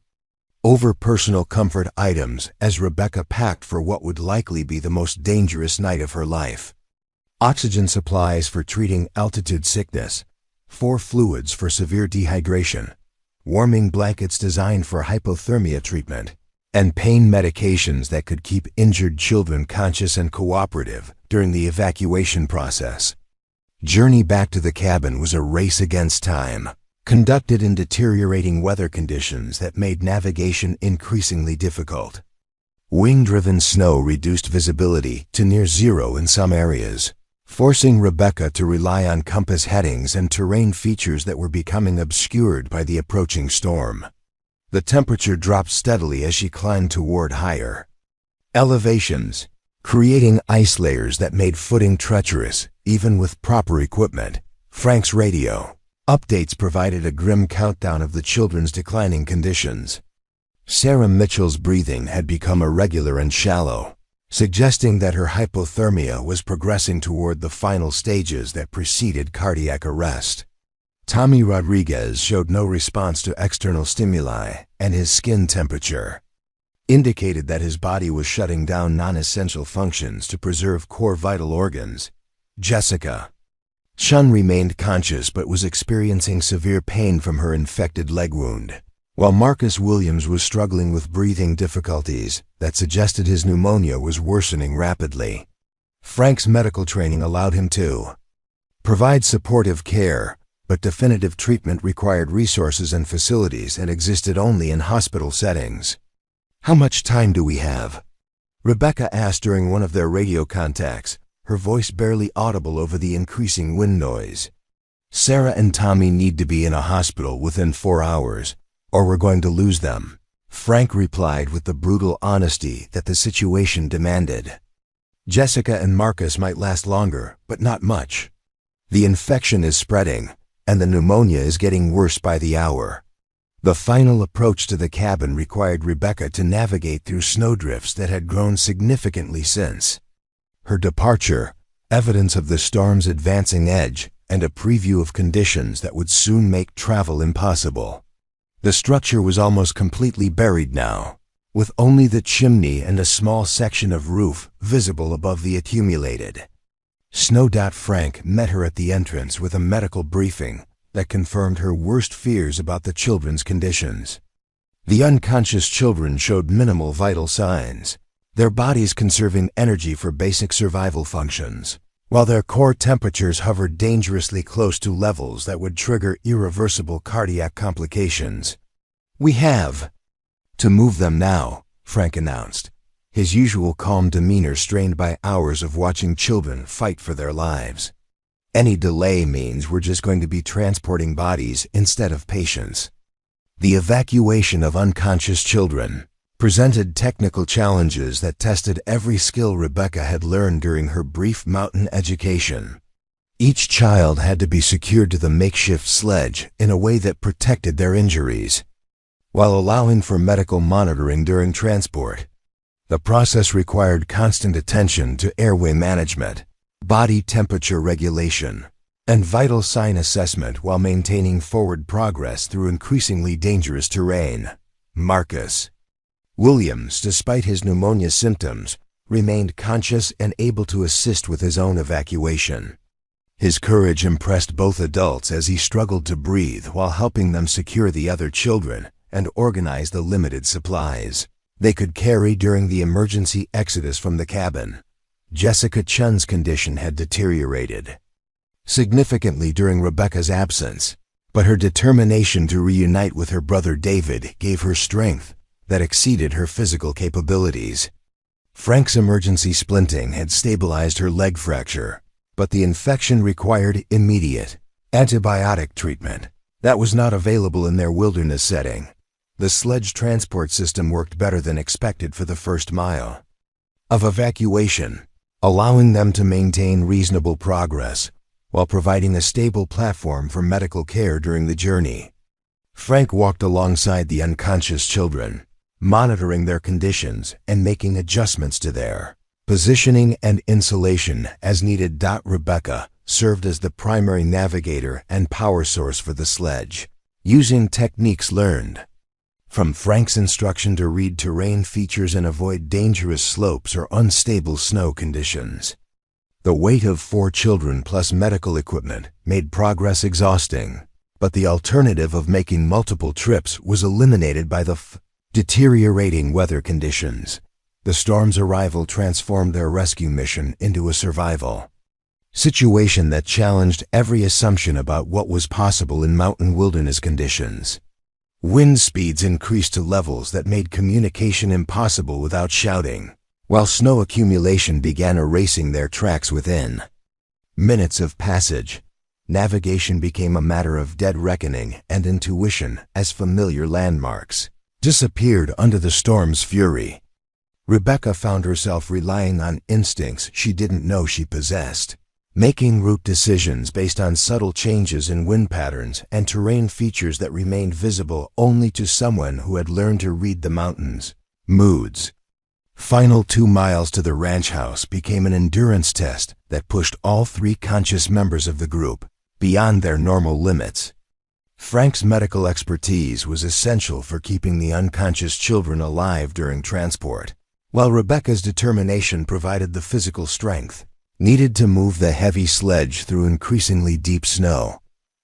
over personal comfort items as Rebecca packed for what would likely be the most dangerous night of her life. Oxygen supplies for treating altitude sickness, 4 fluids for severe dehydration, warming blankets designed for hypothermia treatment, and pain medications that could keep injured children conscious and cooperative during the evacuation process. Journey back to the cabin was a race against time, conducted in deteriorating weather conditions that made navigation increasingly difficult. Wind-driven snow reduced visibility to near zero in some areas, forcing Rebecca to rely on compass headings and terrain features that were becoming obscured by the approaching storm. The temperature dropped steadily as she climbed toward higher elevations, creating ice layers that made footing treacherous, even with proper equipment. Frank's radio updates provided a grim countdown of the children's declining conditions. Sarah Mitchell's breathing had become irregular and shallow, suggesting that her hypothermia was progressing toward the final stages that preceded cardiac arrest. Tommy Rodriguez showed no response to external stimuli, and his skin temperature indicated that his body was shutting down non-essential functions to preserve core vital organs. Jessica Chun remained conscious but was experiencing severe pain from her infected leg wound, while Marcus Williams was struggling with breathing difficulties that suggested his pneumonia was worsening rapidly. Frank's medical training allowed him to provide supportive care, but definitive treatment required resources and facilities and existed only in hospital settings. "How much time do we have?" Rebecca asked during one of their radio contacts, her voice barely audible over the increasing wind noise. "Sarah and Tommy need to be in a hospital within 4 hours, or we're going to lose them," Frank replied with the brutal honesty that the situation demanded. "Jessica and Marcus might last longer, but not much. The infection is spreading, and the pneumonia is getting worse by the hour." The final approach to the cabin required Rebecca to navigate through snowdrifts that had grown significantly since her departure, evidence of the storm's advancing edge, and a preview of conditions that would soon make travel impossible. The structure was almost completely buried now, with only the chimney and a small section of roof visible above the accumulated snow. Frank met her at the entrance with a medical briefing that confirmed her worst fears about the children's conditions. The unconscious children showed minimal vital signs, their bodies conserving energy for basic survival functions, while their core temperatures hovered dangerously close to levels that would trigger irreversible cardiac complications. "We have to move them now," Frank announced, his usual calm demeanor strained by hours of watching children fight for their lives. "Any delay means we're just going to be transporting bodies instead of patients." The evacuation of unconscious children presented technical challenges that tested every skill Rebecca had learned during her brief mountain education. Each child had to be secured to the makeshift sledge in a way that protected their injuries, while allowing for medical monitoring during transport. The process required constant attention to airway management, body temperature regulation, and vital sign assessment while maintaining forward progress through increasingly dangerous terrain. Marcus Williams, despite his pneumonia symptoms, remained conscious and able to assist with his own evacuation. His courage impressed both adults as he struggled to breathe while helping them secure the other children and organize the limited supplies they could carry during the emergency exodus from the cabin. Jessica Chun's condition had deteriorated significantly during Rebecca's absence, but her determination to reunite with her brother David gave her strength that exceeded her physical capabilities. Frank's emergency splinting had stabilized her leg fracture, but the infection required immediate antibiotic treatment that was not available in their wilderness setting. The sledge transport system worked better than expected for the first mile of evacuation, allowing them to maintain reasonable progress while providing a stable platform for medical care during the journey. Frank walked alongside the unconscious children, monitoring their conditions and making adjustments to their positioning and insulation as needed. Rebecca served as the primary navigator and power source for the sledge, using techniques learned From Frank's instruction to read terrain features and avoid dangerous slopes or unstable snow conditions. The weight of 4 children plus medical equipment made progress exhausting, but the alternative of making multiple trips was eliminated by the deteriorating weather conditions. The storm's arrival transformed their rescue mission into a survival situation that challenged every assumption about what was possible in mountain wilderness conditions. Wind speeds increased to levels that made communication impossible without shouting, while snow accumulation began erasing their tracks within minutes of passage. Navigation became a matter of dead reckoning and intuition as familiar landmarks disappeared under the storm's fury. Rebecca found herself relying on instincts she didn't know she possessed, making route decisions based on subtle changes in wind patterns and terrain features that remained visible only to someone who had learned to read the mountains' moods. Final 2 miles to the ranch house became an endurance test that pushed all 3 conscious members of the group beyond their normal limits. Frank's medical expertise was essential for keeping the unconscious children alive during transport, while Rebecca's determination provided the physical strength needed to move the heavy sledge through increasingly deep snow.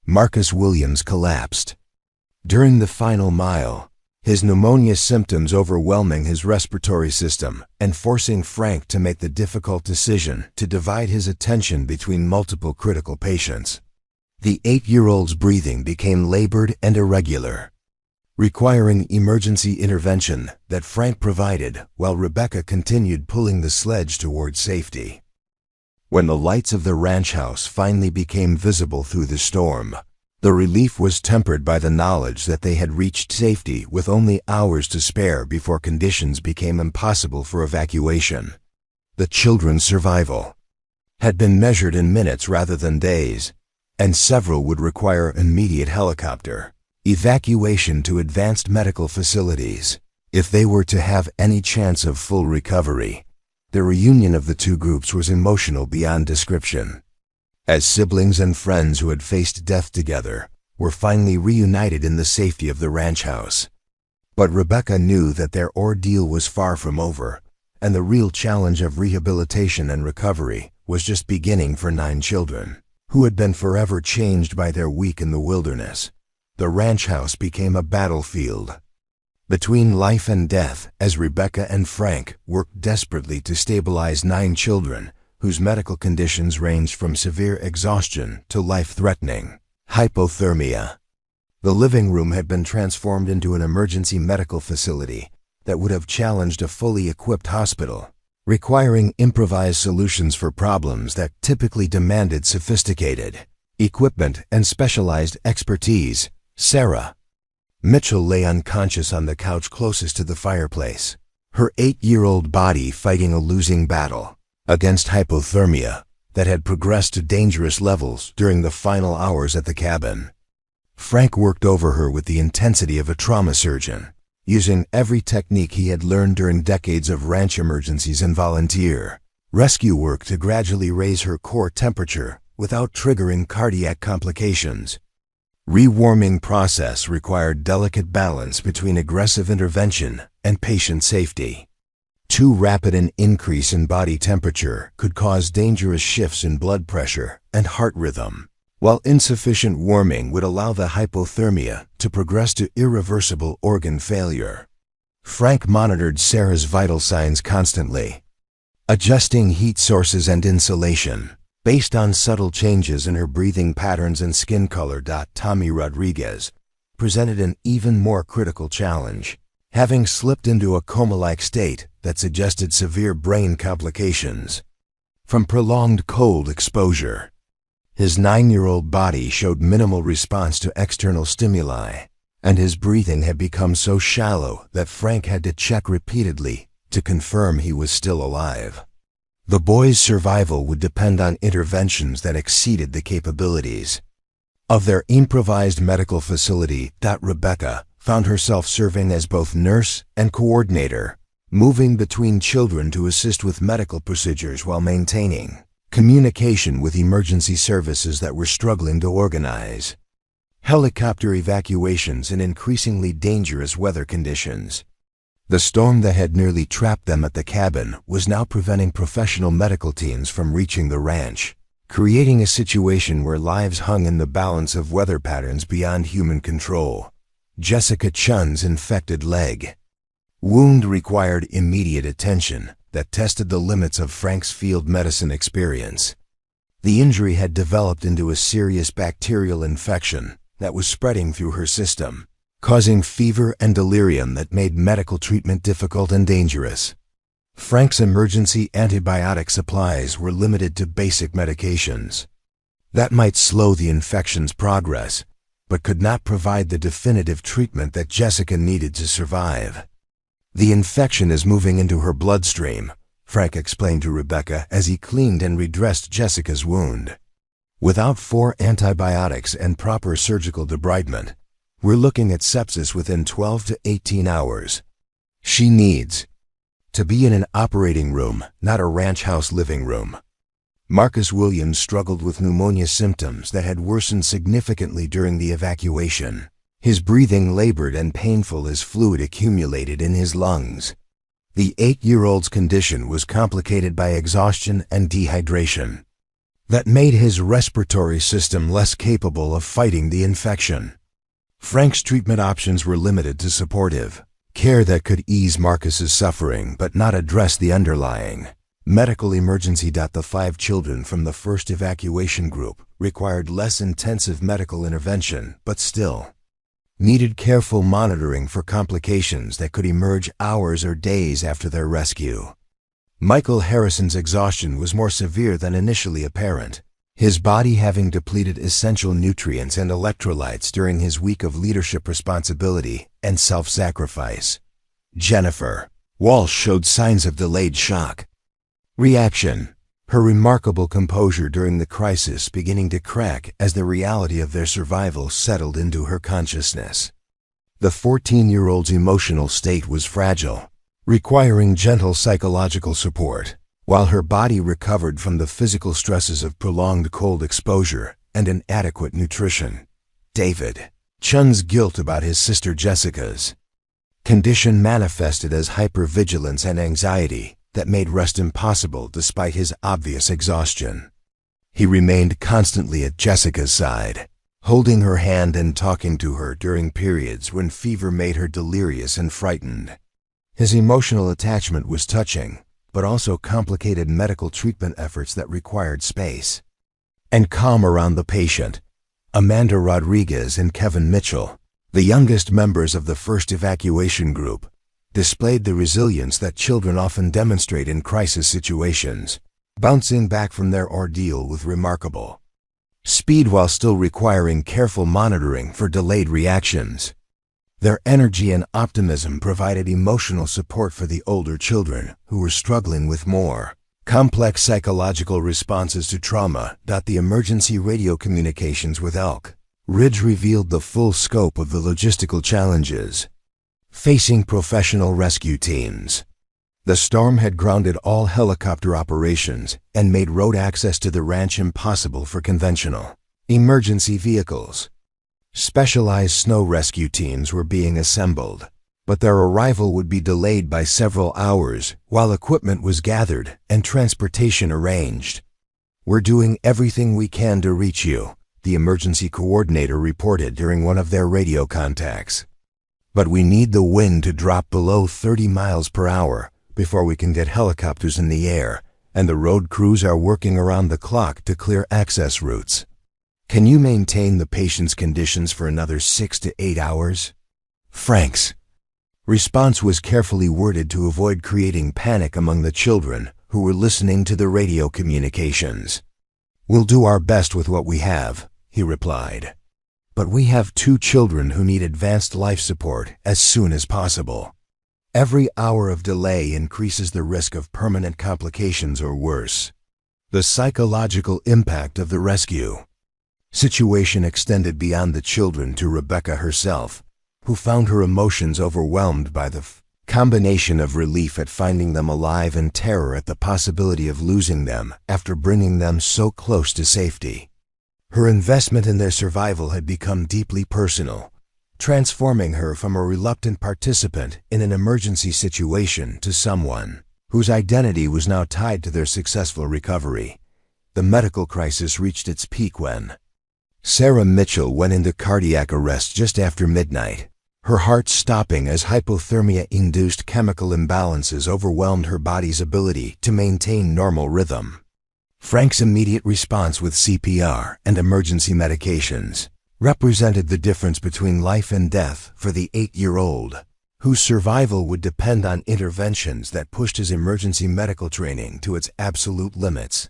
Marcus Williams collapsed during the final mile, his pneumonia symptoms overwhelming his respiratory system and forcing Frank to make the difficult decision to divide his attention between multiple critical patients. The 8-year-old's breathing became labored and irregular, requiring emergency intervention that Frank provided while Rebecca continued pulling the sledge toward safety. When the lights of the ranch house finally became visible through the storm, the relief was tempered by the knowledge that they had reached safety with only hours to spare before conditions became impossible for evacuation. The children's survival had been measured in minutes rather than days, and several would require immediate helicopter evacuation to advanced medical facilities if they were to have any chance of full recovery. The reunion of the 2 groups was emotional beyond description, as siblings and friends who had faced death together were finally reunited in the safety of the ranch house. But Rebecca knew that their ordeal was far from over, and the real challenge of rehabilitation and recovery was just beginning for 9 children who had been forever changed by their week in the wilderness. The ranch house became a battlefield between life and death as Rebecca and Frank worked desperately to stabilize 9 children whose medical conditions ranged from severe exhaustion to life-threatening hypothermia. The living room had been transformed into an emergency medical facility that would have challenged a fully equipped hospital, requiring improvised solutions for problems that typically demanded sophisticated equipment and specialized expertise. Sarah Mitchell lay unconscious on the couch closest to the fireplace, her 8-year-old body fighting a losing battle against hypothermia that had progressed to dangerous levels during the final hours at the cabin. Frank worked over her with the intensity of a trauma surgeon, using every technique he had learned during decades of ranch emergencies and volunteer rescue work to gradually raise her core temperature without triggering cardiac complications. Rewarming process required delicate balance between aggressive intervention and patient safety. Too rapid an increase in body temperature could cause dangerous shifts in blood pressure and heart rhythm, while insufficient warming would allow the hypothermia to progress to irreversible organ failure. Frank monitored Sarah's vital signs constantly, adjusting heat sources and insulation based on subtle changes in her breathing patterns and skin color. Tommy Rodriguez presented an even more critical challenge, having slipped into a coma-like state that suggested severe brain complications from prolonged cold exposure. His 9-year-old body showed minimal response to external stimuli, and his breathing had become so shallow that Frank had to check repeatedly to confirm he was still alive. The boy's survival would depend on interventions that exceeded the capabilities of their improvised medical facility. Rebecca found herself serving as both nurse and coordinator, moving between children to assist with medical procedures while maintaining communication with emergency services that were struggling to organize. helicopter evacuations in increasingly dangerous weather conditions. The storm that had nearly trapped them at the cabin was now preventing professional medical teams from reaching the ranch, creating a situation where lives hung in the balance of weather patterns beyond human control. Jessica Chun's infected leg wound required immediate attention that tested the limits of Frank's field medicine experience. The injury had developed into a serious bacterial infection that was spreading through her system, causing fever and delirium that made medical treatment difficult and dangerous. Frank's emergency antibiotic supplies were limited to basic medications that might slow the infection's progress, but could not provide the definitive treatment that Jessica needed to survive. "The infection is moving into her bloodstream," Frank explained to Rebecca as he cleaned and redressed Jessica's wound. "Without 4 antibiotics and proper surgical debridement, we're looking at sepsis within 12 to 18 hours. She needs to be in an operating room, not a ranch house living room." Marcus Williams struggled with pneumonia symptoms that had worsened significantly during the evacuation. His breathing labored and painful as fluid accumulated in his lungs. The 8-year-old's condition was complicated by exhaustion and dehydration that made his respiratory system less capable of fighting the infection. Frank's treatment options were limited to supportive care that could ease Marcus's suffering but not address the underlying medical emergency. The 5 children from the first evacuation group required less intensive medical intervention but still needed careful monitoring for complications that could emerge hours or days after their rescue. Michael Harrison's exhaustion was more severe than initially apparent, his body having depleted essential nutrients and electrolytes during his week of leadership responsibility and self-sacrifice. Jennifer Walsh showed signs of delayed shock reaction, her remarkable composure during the crisis beginning to crack as the reality of their survival settled into her consciousness. The 14-year-old's emotional state was fragile, requiring gentle psychological support, while her body recovered from the physical stresses of prolonged cold exposure and inadequate nutrition. David Chun's guilt about his sister Jessica's condition manifested as hypervigilance and anxiety that made rest impossible despite his obvious exhaustion. He remained constantly at Jessica's side, holding her hand and talking to her during periods when fever made her delirious and frightened. His emotional attachment was touching, but also complicated medical treatment efforts that required space and calm around the patient. Amanda Rodriguez and Kevin Mitchell, the youngest members of the first evacuation group, displayed the resilience that children often demonstrate in crisis situations, bouncing back from their ordeal with remarkable speed while still requiring careful monitoring for delayed reactions. Their energy and optimism provided emotional support for the older children who were struggling with more complex psychological responses to trauma. The emergency radio communications with Elk Ridge revealed the full scope of the logistical challenges facing professional rescue teams. The storm had grounded all helicopter operations and made road access to the ranch impossible for conventional emergency vehicles. Specialized snow rescue teams were being assembled, but their arrival would be delayed by several hours while equipment was gathered and transportation arranged. "We're doing everything we can to reach you," the emergency coordinator reported during one of their radio contacts. "But we need the wind to drop below 30 miles per hour before we can get helicopters in the air, and the road crews are working around the clock to clear access routes. Can you maintain the patient's conditions for another 6 to 8 hours?" Frank's response was carefully worded to avoid creating panic among the children who were listening to the radio communications. "We'll do our best with what we have," he replied. "But we have 2 children who need advanced life support as soon as possible. Every hour of delay increases the risk of permanent complications or worse." The psychological impact of the rescue situation extended beyond the children to Rebecca herself, who found her emotions overwhelmed by the combination of relief at finding them alive and terror at the possibility of losing them after bringing them so close to safety. Her investment in their survival had become deeply personal, transforming her from a reluctant participant in an emergency situation to someone whose identity was now tied to their successful recovery. The medical crisis reached its peak when Sarah Mitchell went into cardiac arrest just after midnight, her heart stopping as hypothermia-induced chemical imbalances overwhelmed her body's ability to maintain normal rhythm. Frank's immediate response with CPR and emergency medications represented the difference between life and death for the 8-year-old, whose survival would depend on interventions that pushed his emergency medical training to its absolute limits.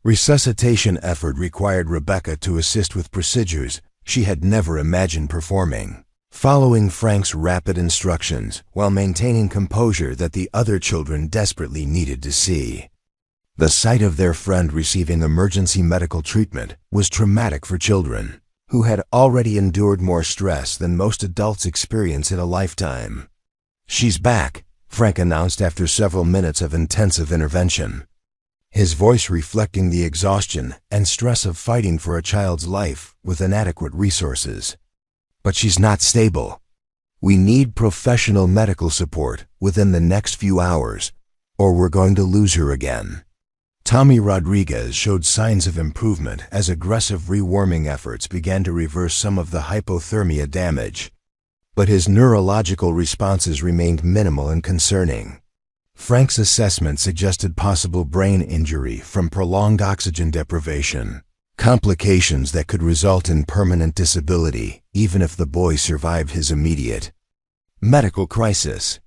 Resuscitation effort required Rebecca to assist with procedures she had never imagined performing, following Frank's rapid instructions while maintaining composure that the other children desperately needed to see. The sight of their friend receiving emergency medical treatment was traumatic for children who had already endured more stress than most adults experience in a lifetime. "She's back," Frank announced after several minutes of intensive intervention, his voice reflecting the exhaustion and stress of fighting for a child's life with inadequate resources. "But she's not stable. We need professional medical support within the next few hours, or we're going to lose her again." Tommy Rodriguez showed signs of improvement as aggressive rewarming efforts began to reverse some of the hypothermia damage, but his neurological responses remained minimal and concerning. Frank's assessment suggested possible brain injury from prolonged oxygen deprivation, complications that could result in permanent disability even if the boy survived his immediate medical crisis.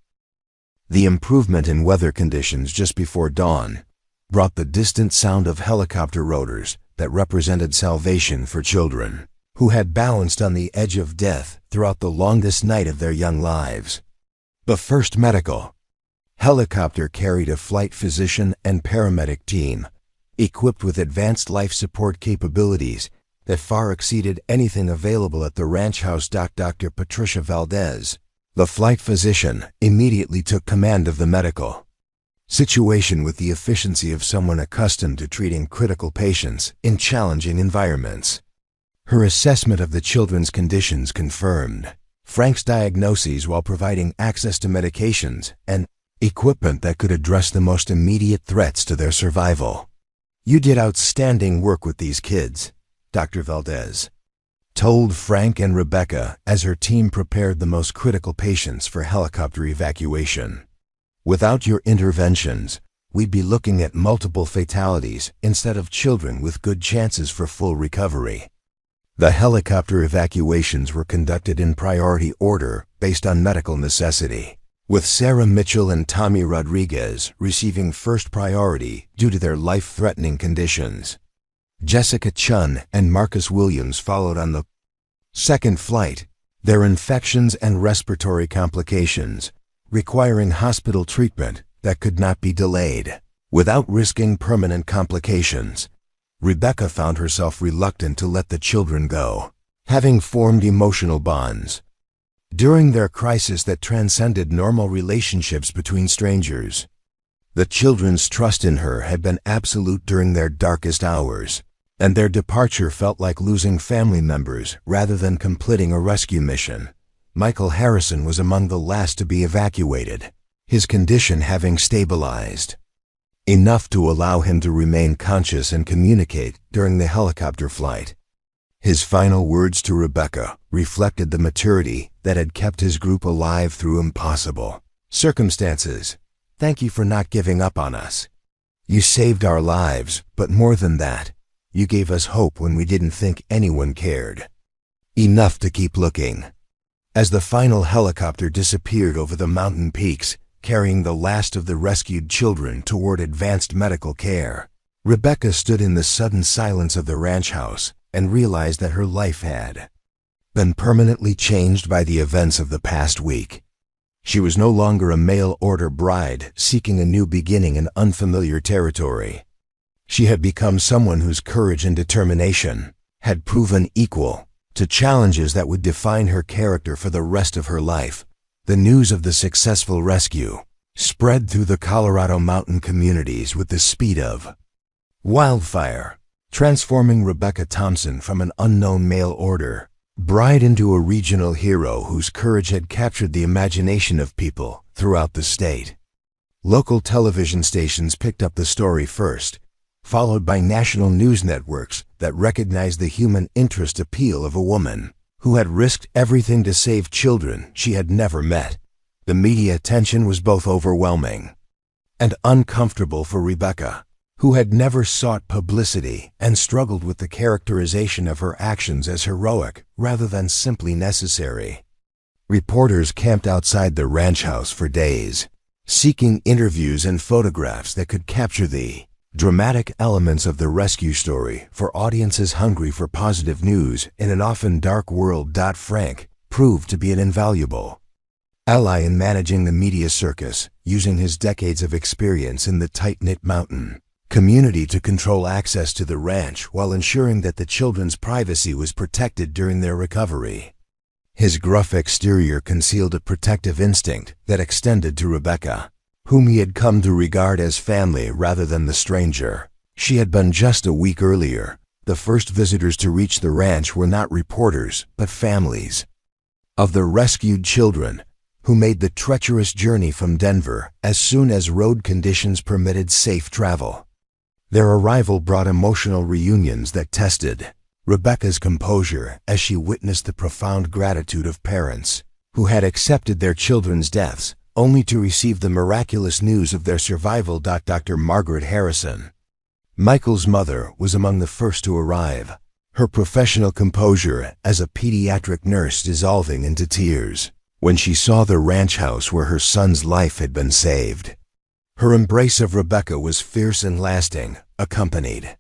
The improvement in weather conditions just before dawn brought the distant sound of helicopter rotors that represented salvation for children who had balanced on the edge of death throughout the longest night of their young lives. The first medical helicopter carried a flight physician and paramedic team, equipped with advanced life support capabilities that far exceeded anything available at the ranch house. Dr. Patricia Valdez, the flight physician, immediately took command of the medical situation with the efficiency of someone accustomed to treating critical patients in challenging environments. Her assessment of the children's conditions confirmed Frank's diagnoses while providing access to medications and equipment that could address the most immediate threats to their survival. "You did outstanding work with these kids," Dr. Valdez told Frank and Rebecca as her team prepared the most critical patients for helicopter evacuation. "Without your interventions, we'd be looking at multiple fatalities instead of children with good chances for full recovery." The helicopter evacuations were conducted in priority order based on medical necessity, with Sarah Mitchell and Tommy Rodriguez receiving first priority due to their life-threatening conditions. Jessica Chun and Marcus Williams followed on the second flight, their infections and respiratory complications requiring hospital treatment that could not be delayed. Without risking permanent complications, Rebecca found herself reluctant to let the children go, having formed emotional bonds during their crisis that transcended normal relationships between strangers. The children's trust in her had been absolute during their darkest hours, and their departure felt like losing family members rather than completing a rescue mission. Michael Harrison was among the last to be evacuated, his condition having stabilized enough to allow him to remain conscious and communicate during the helicopter flight. His final words to Rebecca reflected the maturity that had kept his group alive through impossible circumstances. "Thank you for not giving up on us. You saved our lives, but more than that, you gave us hope when we didn't think anyone cared enough to keep looking." As the final helicopter disappeared over the mountain peaks, carrying the last of the rescued children toward advanced medical care, Rebecca stood in the sudden silence of the ranch house and realized that her life had been permanently changed by the events of the past week. She was no longer a mail-order bride seeking a new beginning in unfamiliar territory. She had become someone whose courage and determination had proven equal to challenges that would define her character for the rest of her life. The news of the successful rescue spread through the Colorado mountain communities with the speed of wildfire, transforming Rebecca Thompson from an unknown mail order bride into a regional hero whose courage had captured the imagination of people throughout the state. Local television stations picked up the story first, followed by national news networks that recognized the human interest appeal of a woman who had risked everything to save children she had never met. The media attention was both overwhelming and uncomfortable for Rebecca, who had never sought publicity and struggled with the characterization of her actions as heroic rather than simply necessary. Reporters camped outside the ranch house for days, seeking interviews and photographs that could capture the dramatic elements of the rescue story for audiences hungry for positive news in an often dark world. Frank proved to be an invaluable ally in managing the media circus, using his decades of experience in the tight-knit mountain community to control access to the ranch while ensuring that the children's privacy was protected during their recovery. His gruff exterior concealed a protective instinct that extended to Rebecca, whom he had come to regard as family rather than the stranger she had been just a week earlier. The first visitors to reach the ranch were not reporters, but families of the rescued children, who made the treacherous journey from Denver as soon as road conditions permitted safe travel. Their arrival brought emotional reunions that tested Rebecca's composure as she witnessed the profound gratitude of parents who had accepted their children's deaths only to receive the miraculous news of their survival. Dr. Margaret Harrison, Michael's mother, was among the first to arrive, her professional composure as a pediatric nurse dissolving into tears when she saw the ranch house where her son's life had been saved. Her embrace of Rebecca was fierce and lasting, accompanied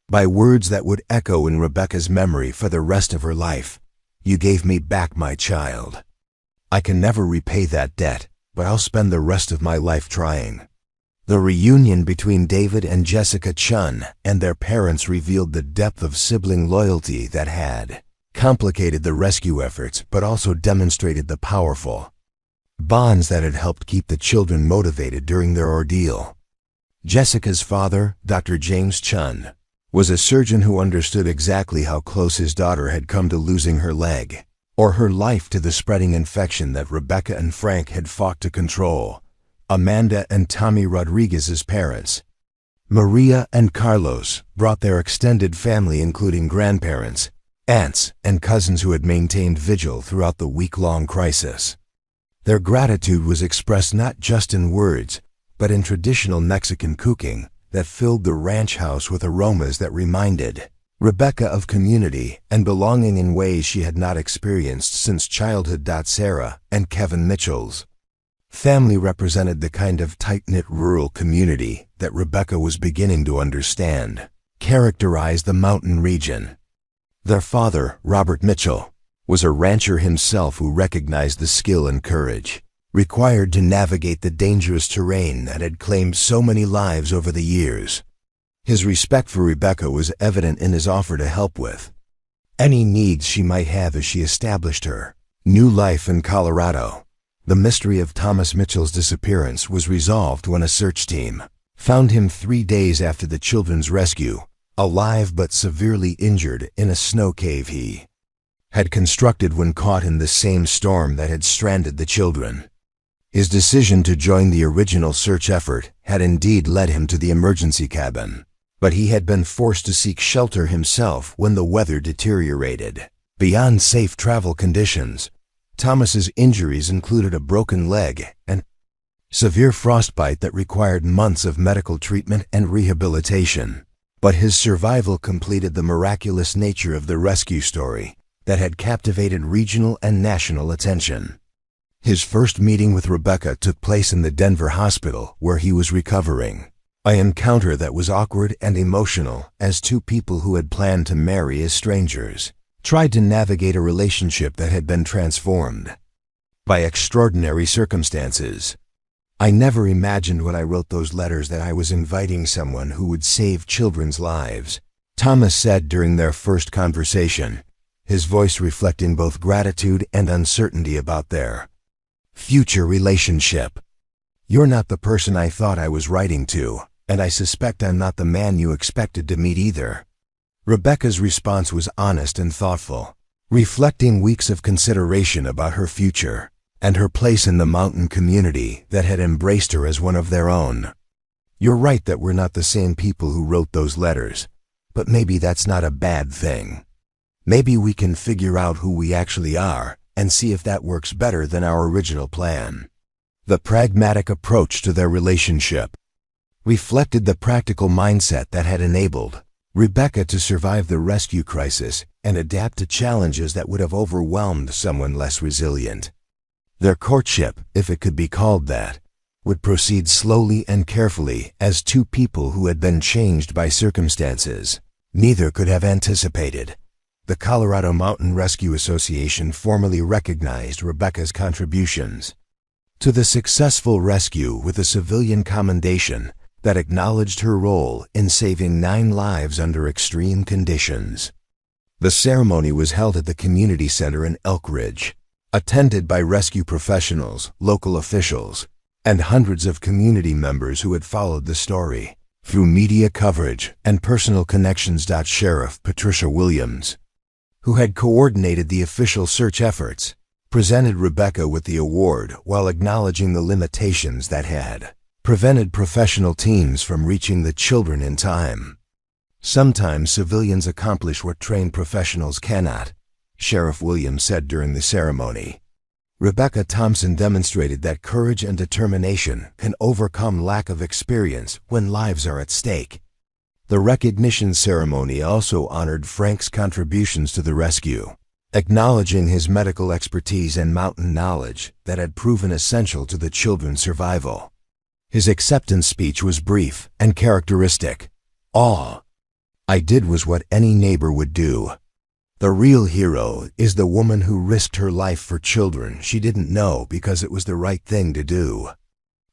by words that would echo in Rebecca's memory for the rest of her life. "You gave me back my child. I can never repay that debt, but I'll spend the rest of my life trying." The reunion between David and Jessica Chun and their parents revealed the depth of sibling loyalty that had complicated the rescue efforts but also demonstrated the powerful bonds that had helped keep the children motivated during their ordeal. Jessica's father, Dr. James Chun, was a surgeon who understood exactly how close his daughter had come to losing her leg, or her life to the spreading infection that Rebecca and Frank had fought to control. Amanda and Tommy Rodriguez's parents, Maria and Carlos, brought their extended family, including grandparents, aunts, and cousins who had maintained vigil throughout the week-long crisis. Their gratitude was expressed not just in words, but in traditional Mexican cooking that filled the ranch house with aromas that reminded Rebecca of community and belonging in ways she had not experienced since childhood. Sarah and Kevin Mitchell's family represented the kind of tight-knit rural community that Rebecca was beginning to understand characterized the mountain region. Their father, Robert Mitchell, was a rancher himself who recognized the skill and courage required to navigate the dangerous terrain that had claimed so many lives over the years. His respect for Rebecca was evident in his offer to help with any needs she might have as she established her new life in Colorado. The mystery of Thomas Mitchell's disappearance was resolved when a search team found him 3 days after the children's rescue, alive but severely injured in a snow cave he had constructed when caught in the same storm that had stranded the children. His decision to join the original search effort had indeed led him to the emergency cabin, but he had been forced to seek shelter himself when the weather deteriorated beyond safe travel conditions. Thomas's injuries included a broken leg and severe frostbite that required months of medical treatment and rehabilitation. But his survival completed the miraculous nature of the rescue story that had captivated regional and national attention. His first meeting with Rebecca took place in the Denver hospital where he was recovering. An encounter that was awkward and emotional as two people who had planned to marry as strangers tried to navigate a relationship that had been transformed by extraordinary circumstances. "I never imagined when I wrote those letters that I was inviting someone who would save children's lives," Thomas said during their first conversation, his voice reflecting both gratitude and uncertainty about their future relationship. "You're not the person I thought I was writing to, and I suspect I'm not the man you expected to meet either." Rebecca's response was honest and thoughtful, reflecting weeks of consideration about her future and her place in the mountain community that had embraced her as one of their own. "You're right that we're not the same people who wrote those letters, but maybe that's not a bad thing. Maybe we can figure out who we actually are and see if that works better than our original plan." The pragmatic approach to their relationship reflected the practical mindset that had enabled Rebecca to survive the rescue crisis and adapt to challenges that would have overwhelmed someone less resilient. Their courtship, if it could be called that, would proceed slowly and carefully as two people who had been changed by circumstances neither could have anticipated. The Colorado Mountain Rescue Association formally recognized Rebecca's contributions to the successful rescue with a civilian commendation that acknowledged her role in saving 9 lives under extreme conditions. The ceremony was held at the community center in Elk Ridge, attended by rescue professionals, local officials, and hundreds of community members who had followed the story through media coverage and personal connections. Sheriff Patricia Williams, who had coordinated the official search efforts, presented Rebecca with the award while acknowledging the limitations that had prevented professional teams from reaching the children in time. "Sometimes civilians accomplish what trained professionals cannot," Sheriff Williams said during the ceremony. Rebecca Thompson demonstrated that courage and determination can overcome lack of experience when lives are at stake. The recognition ceremony also honored Frank's contributions to the rescue, acknowledging his medical expertise and mountain knowledge that had proven essential to the children's survival. His acceptance speech was brief and characteristic. "All I did was what any neighbor would do. The real hero is the woman who risked her life for children she didn't know because it was the right thing to do."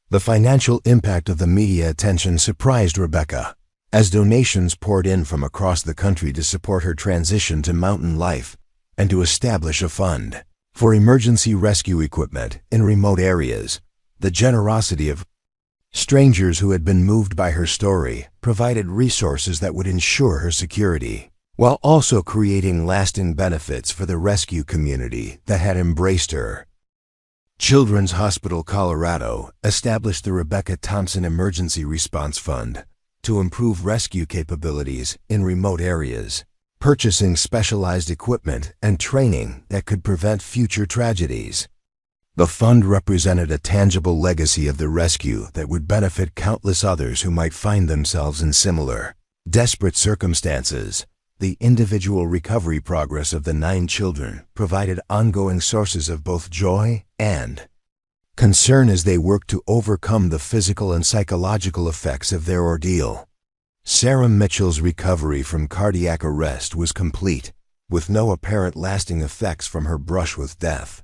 The financial impact of the media attention surprised Rebecca, as donations poured in from across the country to support her transition to mountain life and to establish a fund for emergency rescue equipment in remote areas. The generosity of strangers who had been moved by her story provided resources that would ensure her security, while also creating lasting benefits for the rescue community that had embraced her. Children's Hospital Colorado established the Rebecca Thompson Emergency Response Fund to improve rescue capabilities in remote areas, purchasing specialized equipment and training that could prevent future tragedies. The fund represented a tangible legacy of the rescue that would benefit countless others who might find themselves in similar, desperate circumstances. The individual recovery progress of the 9 children provided ongoing sources of both joy and concern as they worked to overcome the physical and psychological effects of their ordeal. Sarah Mitchell's recovery from cardiac arrest was complete, with no apparent lasting effects from her brush with death.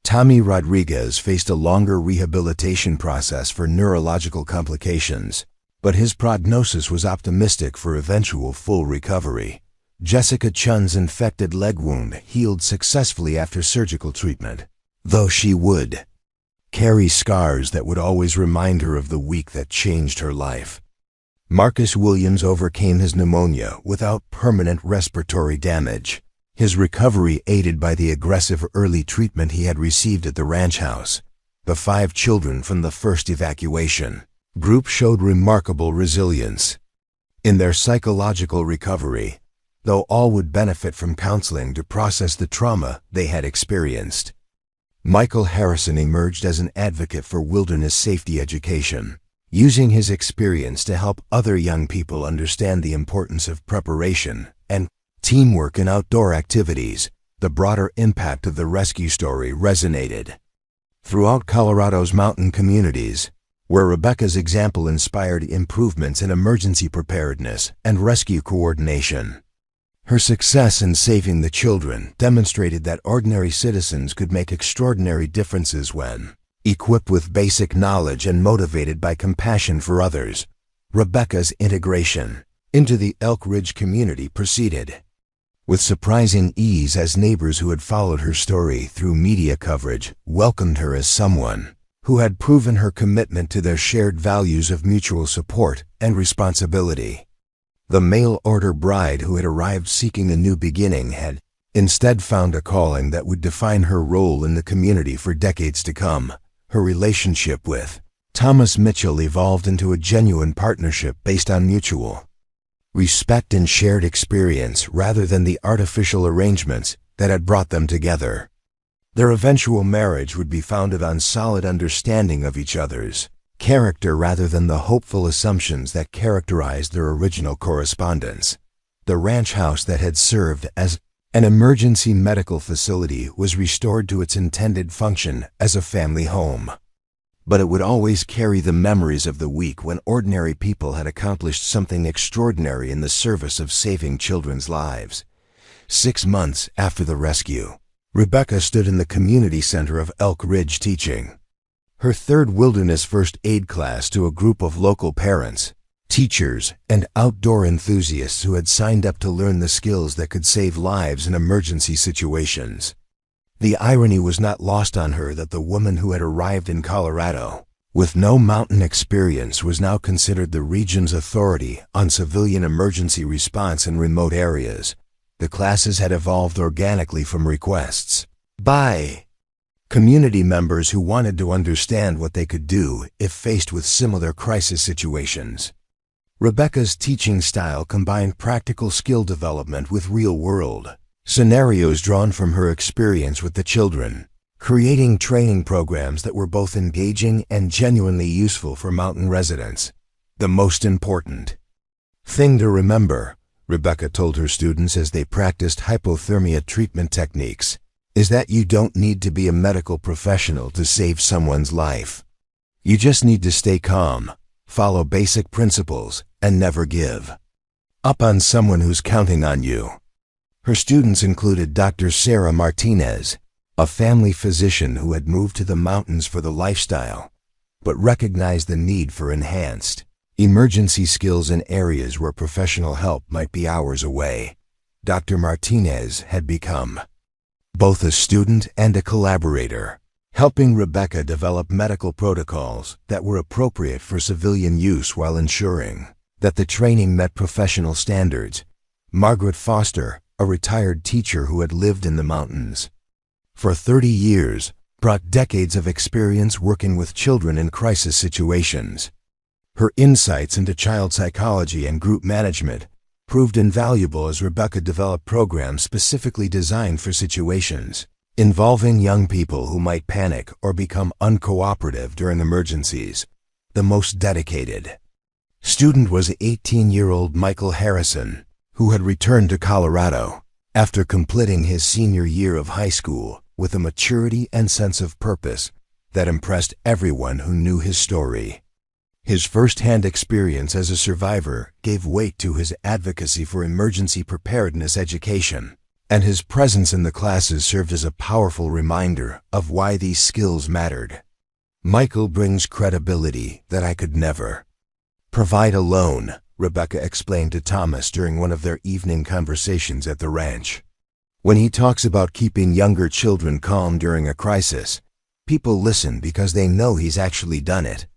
Tommy Rodriguez faced a longer rehabilitation process for neurological complications, but his prognosis was optimistic for eventual full recovery. Jessica Chun's infected leg wound healed successfully after surgical treatment, though she would carry scars that would always remind her of the week that changed her life. Marcus Williams overcame his pneumonia without permanent respiratory damage, his recovery aided by the aggressive early treatment he had received at the ranch house. The 5 children from the first evacuation group showed remarkable resilience in their psychological recovery, though all would benefit from counseling to process the trauma they had experienced. Michael Harrison emerged as an advocate for wilderness safety education, using his experience to help other young people understand the importance of preparation and teamwork in outdoor activities. The broader impact of the rescue story resonated throughout Colorado's mountain communities, where Rebecca's example inspired improvements in emergency preparedness and rescue coordination. Her success in saving the children demonstrated that ordinary citizens could make extraordinary differences when equipped with basic knowledge and motivated by compassion for others. Rebecca's integration into the Elk Ridge community proceeded with surprising ease as neighbors who had followed her story through media coverage welcomed her as someone who had proven her commitment to their shared values of mutual support and responsibility. The mail-order bride who had arrived seeking a new beginning had instead found a calling that would define her role in the community for decades to come. Her relationship with Thomas Mitchell evolved into a genuine partnership based on mutual respect and shared experience rather than the artificial arrangements that had brought them together. Their eventual marriage would be founded on solid understanding of each other's character rather than the hopeful assumptions that characterized their original correspondence. The ranch house that had served as an emergency medical facility was restored to its intended function as a family home. But it would always carry the memories of the week when ordinary people had accomplished something extraordinary in the service of saving children's lives. 6 months after the rescue, Rebecca stood in the community center of Elk Ridge teaching her third wilderness first aid class to a group of local parents, teachers, and outdoor enthusiasts who had signed up to learn the skills that could save lives in emergency situations. The irony was not lost on her that the woman who had arrived in Colorado with no mountain experience was now considered the region's authority on civilian emergency response in remote areas. The classes had evolved organically from requests by community members who wanted to understand what they could do if faced with similar crisis situations. Rebecca's teaching style combined practical skill development with real-world scenarios drawn from her experience with the children, creating training programs that were both engaging and genuinely useful for mountain residents. The most important thing to remember, Rebecca told her students as they practiced hypothermia treatment techniques, is that you don't need to be a medical professional to save someone's life. You just need to stay calm, follow basic principles, and never give up on someone who's counting on you. Her students included Dr. Sarah Martinez, a family physician who had moved to the mountains for the lifestyle, but recognized the need for enhanced emergency skills in areas where professional help might be hours away. Dr. Martinez had become both a student and a collaborator, helping Rebecca develop medical protocols that were appropriate for civilian use while ensuring that the training met professional standards. Margaret Foster, a retired teacher who had lived in the mountains for 30 years, brought decades of experience working with children in crisis situations. Her insights into child psychology and group management proved invaluable as Rebecca developed programs specifically designed for situations involving young people who might panic or become uncooperative during emergencies. The most dedicated student was 18-year-old Michael Harrison, who had returned to Colorado after completing his senior year of high school with a maturity and sense of purpose that impressed everyone who knew his story. His first-hand experience as a survivor gave weight to his advocacy for emergency preparedness education, and his presence in the classes served as a powerful reminder of why these skills mattered. Michael brings credibility that I could never provide alone, Rebecca explained to Thomas during one of their evening conversations at the ranch. When he talks about keeping younger children calm during a crisis, people listen because they know he's actually done it.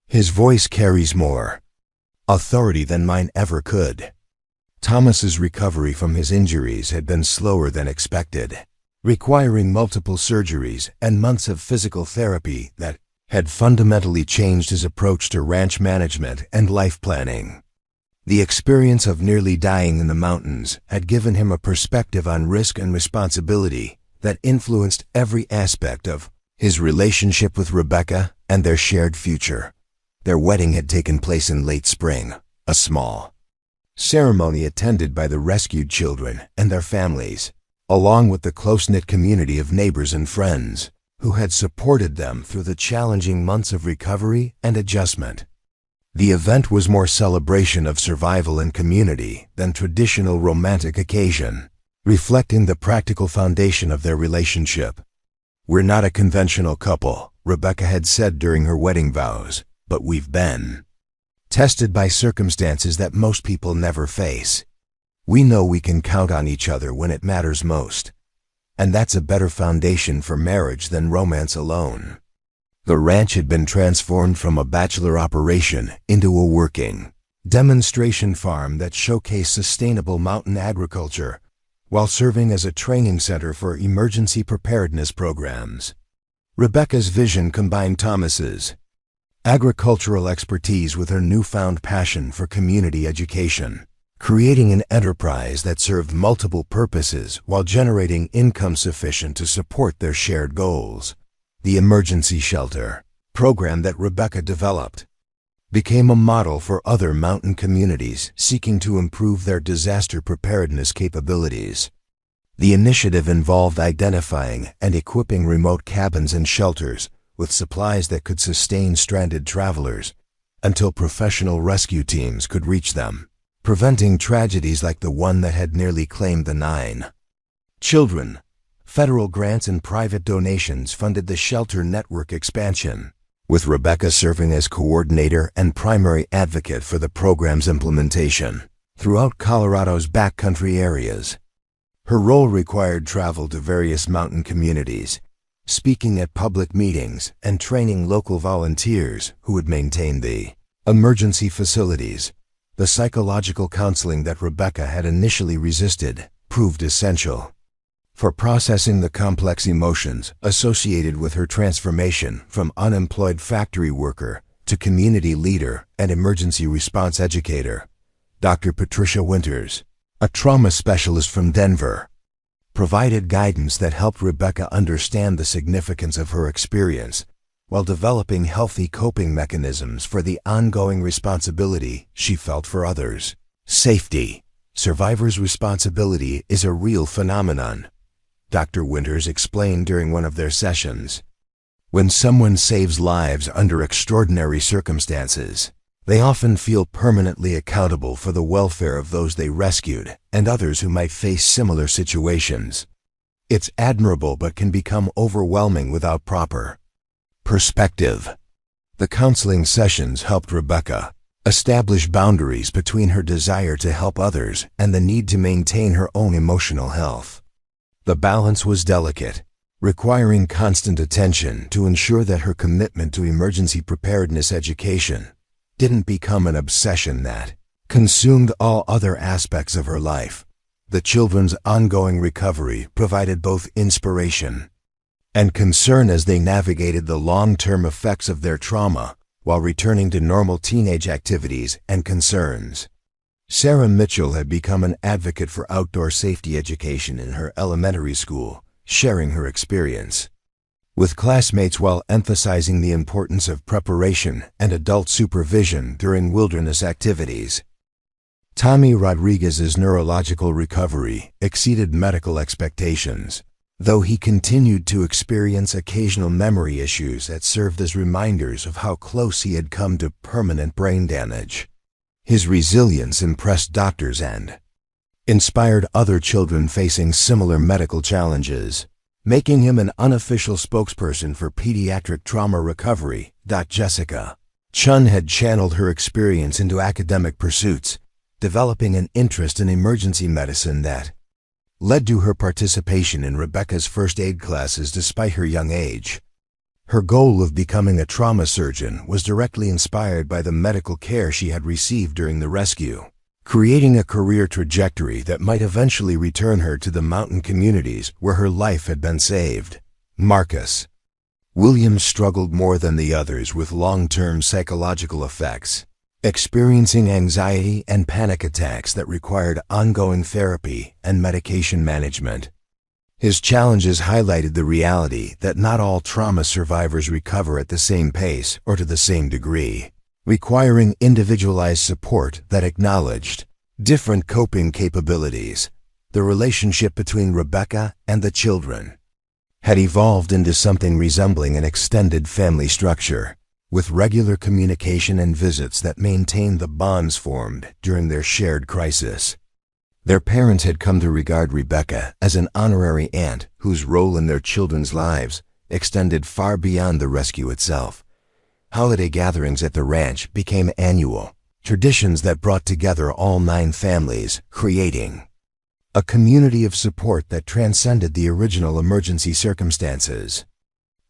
His voice carries more authority than mine ever could. Thomas's recovery from his injuries had been slower than expected, requiring multiple surgeries and months of physical therapy that had fundamentally changed his approach to ranch management and life planning. The experience of nearly dying in the mountains had given him a perspective on risk and responsibility that influenced every aspect of his relationship with Rebecca and their shared future. Their wedding had taken place in late spring, a small ceremony attended by the rescued children and their families, along with the close-knit community of neighbors and friends who had supported them through the challenging months of recovery and adjustment. The event was more celebration of survival and community than traditional romantic occasion, reflecting the practical foundation of their relationship. "We're not a conventional couple," Rebecca had said during her wedding vows, "but we've been tested by circumstances that most people never face. We know we can count on each other when it matters most, and that's a better foundation for marriage than romance alone." The ranch had been transformed from a bachelor operation into a working demonstration farm that showcased sustainable mountain agriculture while serving as a training center for emergency preparedness programs. Rebecca's vision combined Thomas's agricultural expertise with her newfound passion for community education, creating an enterprise that served multiple purposes while generating income sufficient to support their shared goals. The emergency shelter program that Rebecca developed became a model for other mountain communities seeking to improve their disaster preparedness capabilities. The initiative involved identifying and equipping remote cabins and shelters with supplies that could sustain stranded travelers until professional rescue teams could reach them, preventing tragedies like the one that had nearly claimed the 9 children. Federal grants and private donations funded the shelter network expansion, with Rebecca serving as coordinator and primary advocate for the program's implementation throughout Colorado's backcountry areas. Her role required travel to various mountain communities, speaking at public meetings and training local volunteers who would maintain the emergency facilities. The psychological counseling that Rebecca had initially resisted proved essential for processing the complex emotions associated with her transformation from unemployed factory worker to community leader and emergency response educator. Dr. Patricia Winters, a trauma specialist from Denver, provided guidance that helped Rebecca understand the significance of her experience while developing healthy coping mechanisms for the ongoing responsibility she felt for others. Safety. Survivor's responsibility is a real phenomenon, Dr. Winters explained during one of their sessions. When someone saves lives under extraordinary circumstances, they often feel permanently accountable for the welfare of those they rescued and others who might face similar situations. It's admirable but can become overwhelming without proper perspective. The counseling sessions helped Rebecca establish boundaries between her desire to help others and the need to maintain her own emotional health. The balance was delicate, requiring constant attention to ensure that her commitment to emergency preparedness education didn't become an obsession that consumed all other aspects of her life. The children's ongoing recovery provided both inspiration and concern as they navigated the long-term effects of their trauma while returning to normal teenage activities and concerns. Sarah Mitchell had become an advocate for outdoor safety education in her elementary school, sharing her experience with classmates while emphasizing the importance of preparation and adult supervision during wilderness activities. Tommy Rodriguez's neurological recovery exceeded medical expectations, though he continued to experience occasional memory issues that served as reminders of how close he had come to permanent brain damage. His resilience impressed doctors and inspired other children facing similar medical challenges, making him an unofficial spokesperson for pediatric trauma recovery. Jessica Chun had channeled her experience into academic pursuits, developing an interest in emergency medicine that led to her participation in Rebecca's first aid classes despite her young age. Her goal of becoming a trauma surgeon was directly inspired by the medical care she had received during the rescue, creating a career trajectory that might eventually return her to the mountain communities where her life had been saved. Marcus Williams struggled more than the others with long-term psychological effects, experiencing anxiety and panic attacks that required ongoing therapy and medication management. His challenges highlighted the reality that not all trauma survivors recover at the same pace or to the same degree, requiring individualized support that acknowledged different coping capabilities. The relationship between Rebecca and the children had evolved into something resembling an extended family structure, with regular communication and visits that maintained the bonds formed during their shared crisis. Their parents had come to regard Rebecca as an honorary aunt whose role in their children's lives extended far beyond the rescue itself. Holiday gatherings at the ranch became annual, traditions that brought together all 9 families, creating a community of support that transcended the original emergency circumstances.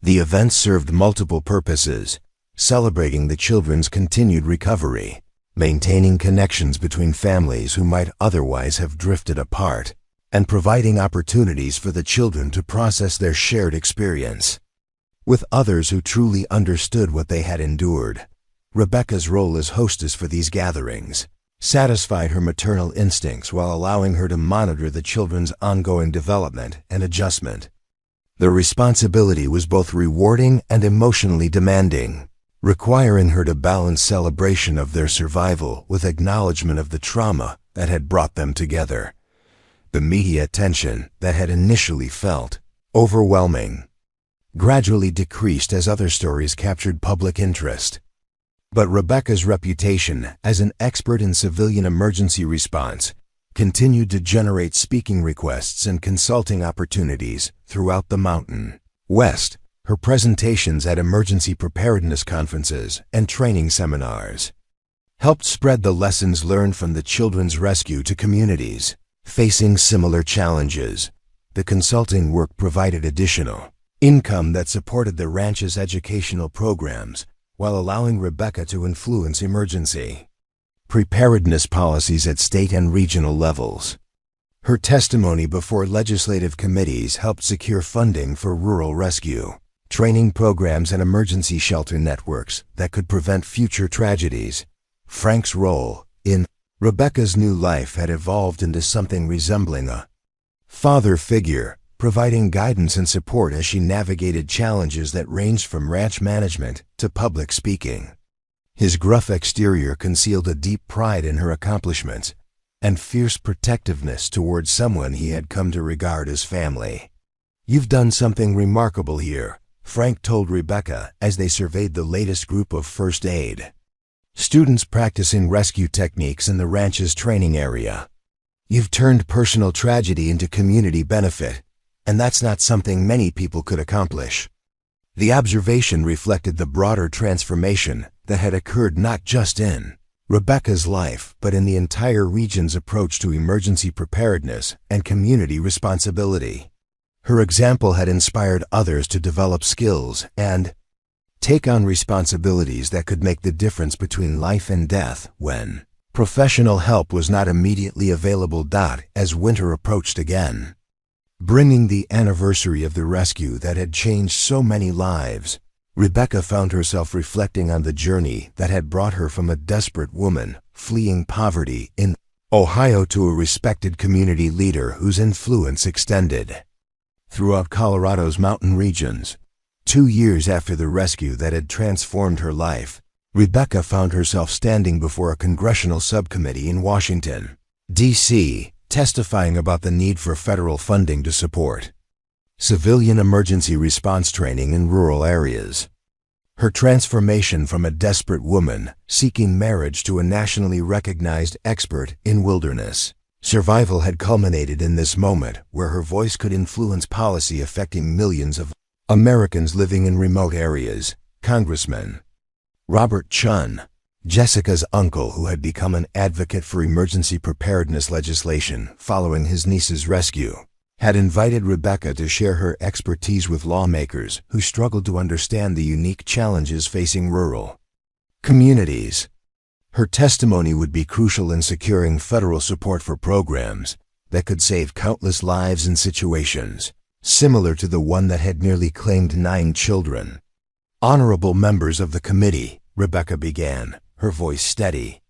The events served multiple purposes, celebrating the children's continued recovery, maintaining connections between families who might otherwise have drifted apart, and providing opportunities for the children to process their shared experience. With others who truly understood what they had endured, Rebecca's role as hostess for these gatherings satisfied her maternal instincts while allowing her to monitor the children's ongoing development and adjustment. The responsibility was both rewarding and emotionally demanding, requiring her to balance celebration of their survival with acknowledgement of the trauma that had brought them together. The media attention that had initially felt overwhelming gradually decreased as other stories captured public interest. But Rebecca's reputation as an expert in civilian emergency response continued to generate speaking requests and consulting opportunities throughout the Mountain West. Her presentations at emergency preparedness conferences and training seminars helped spread the lessons learned from the children's rescue to communities facing similar challenges. The consulting work provided additional income that supported the ranch's educational programs while allowing Rebecca to influence emergency preparedness policies at state and regional levels. Her testimony before legislative committees helped secure funding for rural rescue training programs and emergency shelter networks that could prevent future tragedies. Frank's role in Rebecca's new life had evolved into something resembling a father figure, providing guidance and support as she navigated challenges that ranged from ranch management to public speaking. His gruff exterior concealed a deep pride in her accomplishments and fierce protectiveness towards someone he had come to regard as family. "You've done something remarkable here," Frank told Rebecca as they surveyed the latest group of first aid students practicing rescue techniques in the ranch's training area. "You've turned personal tragedy into community benefit, and that's not something many people could accomplish." The observation reflected the broader transformation that had occurred not just in Rebecca's life, but in the entire region's approach to emergency preparedness and community responsibility. Her example had inspired others to develop skills and take on responsibilities that could make the difference between life and death when professional help was not immediately available. As winter approached again, bringing the anniversary of the rescue that had changed so many lives, Rebecca found herself reflecting on the journey that had brought her from a desperate woman fleeing poverty in Ohio to a respected community leader whose influence extended throughout Colorado's mountain regions. 2 years after the rescue that had transformed her life, Rebecca found herself standing before a congressional subcommittee in Washington, D.C., testifying about the need for federal funding to support civilian emergency response training in rural areas. Her transformation from a desperate woman seeking marriage to a nationally recognized expert in wilderness survival had culminated in this moment where her voice could influence policy affecting millions of Americans living in remote areas. Congressman Robert Chun, Jessica's uncle who had become an advocate for emergency preparedness legislation following his niece's rescue, had invited Rebecca to share her expertise with lawmakers who struggled to understand the unique challenges facing rural communities. Her testimony would be crucial in securing federal support for programs that could save countless lives in situations similar to the one that had nearly claimed 9 children. "Honorable members of the committee," Rebecca began, her voice steady.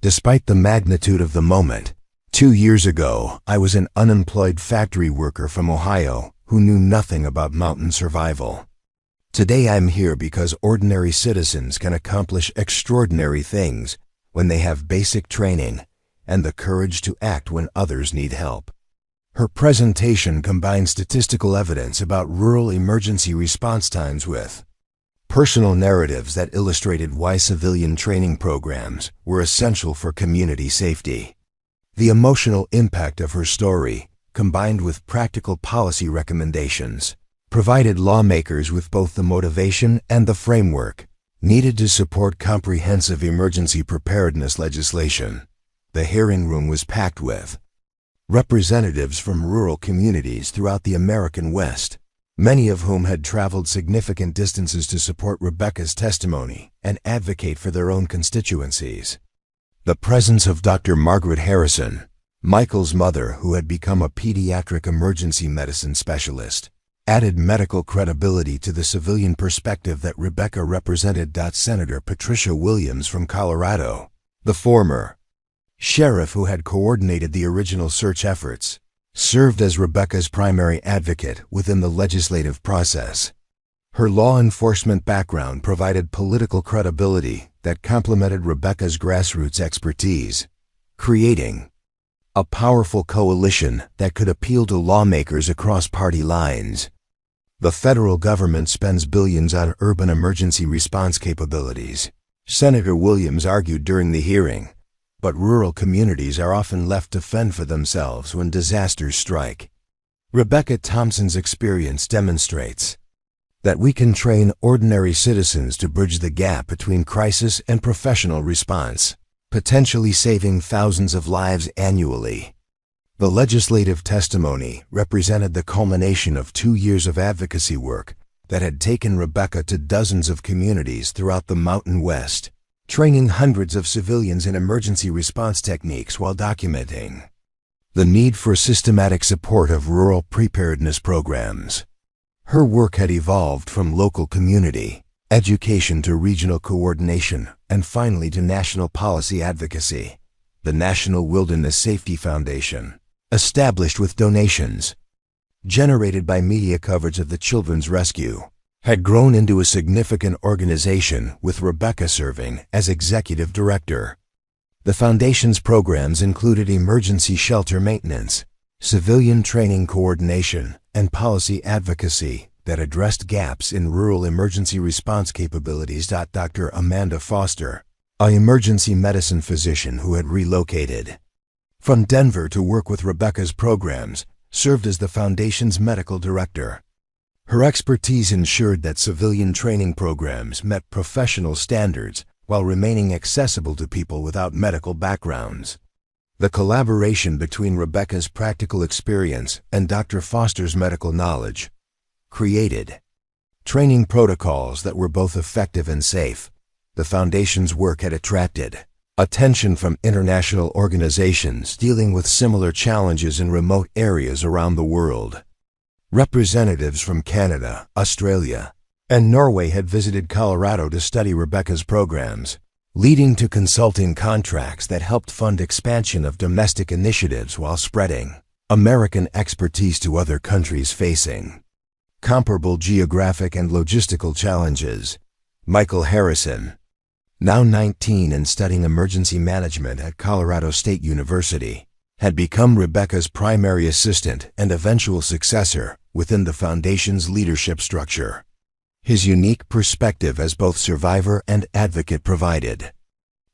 "Despite the magnitude of the moment, 2 years ago I was an unemployed factory worker from Ohio who knew nothing about mountain survival. Today I'm here because ordinary citizens can accomplish extraordinary things when they have basic training and the courage to act when others need help." Her presentation combined statistical evidence about rural emergency response times with personal narratives that illustrated why civilian training programs were essential for community safety. The emotional impact of her story, combined with practical policy recommendations, provided lawmakers with both the motivation and the framework needed to support comprehensive emergency preparedness legislation. The hearing room was packed with representatives from rural communities throughout the American West, many of whom had traveled significant distances to support Rebecca's testimony and advocate for their own constituencies. The presence of Dr. Margaret Harrison, Michael's mother, who had become a pediatric emergency medicine specialist, added medical credibility to the civilian perspective that Rebecca represented. Senator Patricia Williams from Colorado, the former sheriff who had coordinated the original search efforts, served as Rebecca's primary advocate within the legislative process. Her law enforcement background provided political credibility that complemented Rebecca's grassroots expertise, creating a powerful coalition that could appeal to lawmakers across party lines. The federal government spends billions on urban emergency response capabilities, Senator Williams argued during the hearing, but rural communities are often left to fend for themselves when disasters strike. Rebecca Thompson's experience demonstrates that we can train ordinary citizens to bridge the gap between crisis and professional response, potentially saving thousands of lives annually. The legislative testimony represented the culmination of 2 years of advocacy work that had taken Rebecca to dozens of communities throughout the Mountain West, training hundreds of civilians in emergency response techniques while documenting the need for systematic support of rural preparedness programs. Her work had evolved from local community education to regional coordination, and finally to national policy advocacy. The National Wilderness Safety Foundation, established with donations generated by media coverage of the children's rescue, had grown into a significant organization with Rebecca serving as executive director. The foundation's programs included emergency shelter maintenance, civilian training coordination, and policy advocacy that addressed gaps in rural emergency response capabilities. Dr. Amanda Foster, an emergency medicine physician who had relocated from Denver to work with Rebecca's programs, served as the foundation's medical director. Her expertise ensured that civilian training programs met professional standards while remaining accessible to people without medical backgrounds. The collaboration between Rebecca's practical experience and Dr. Foster's medical knowledge created training protocols that were both effective and safe. The foundation's work had attracted attention from international organizations dealing with similar challenges in remote areas around the world. Representatives from Canada, Australia, and Norway had visited Colorado to study Rebecca's programs, leading to consulting contracts that helped fund expansion of domestic initiatives while spreading American expertise to other countries facing comparable geographic and logistical challenges. Michael Harrison, now 19 and studying emergency management at Colorado State University, had become Rebecca's primary assistant and eventual successor within the foundation's leadership structure. His unique perspective as both survivor and advocate provided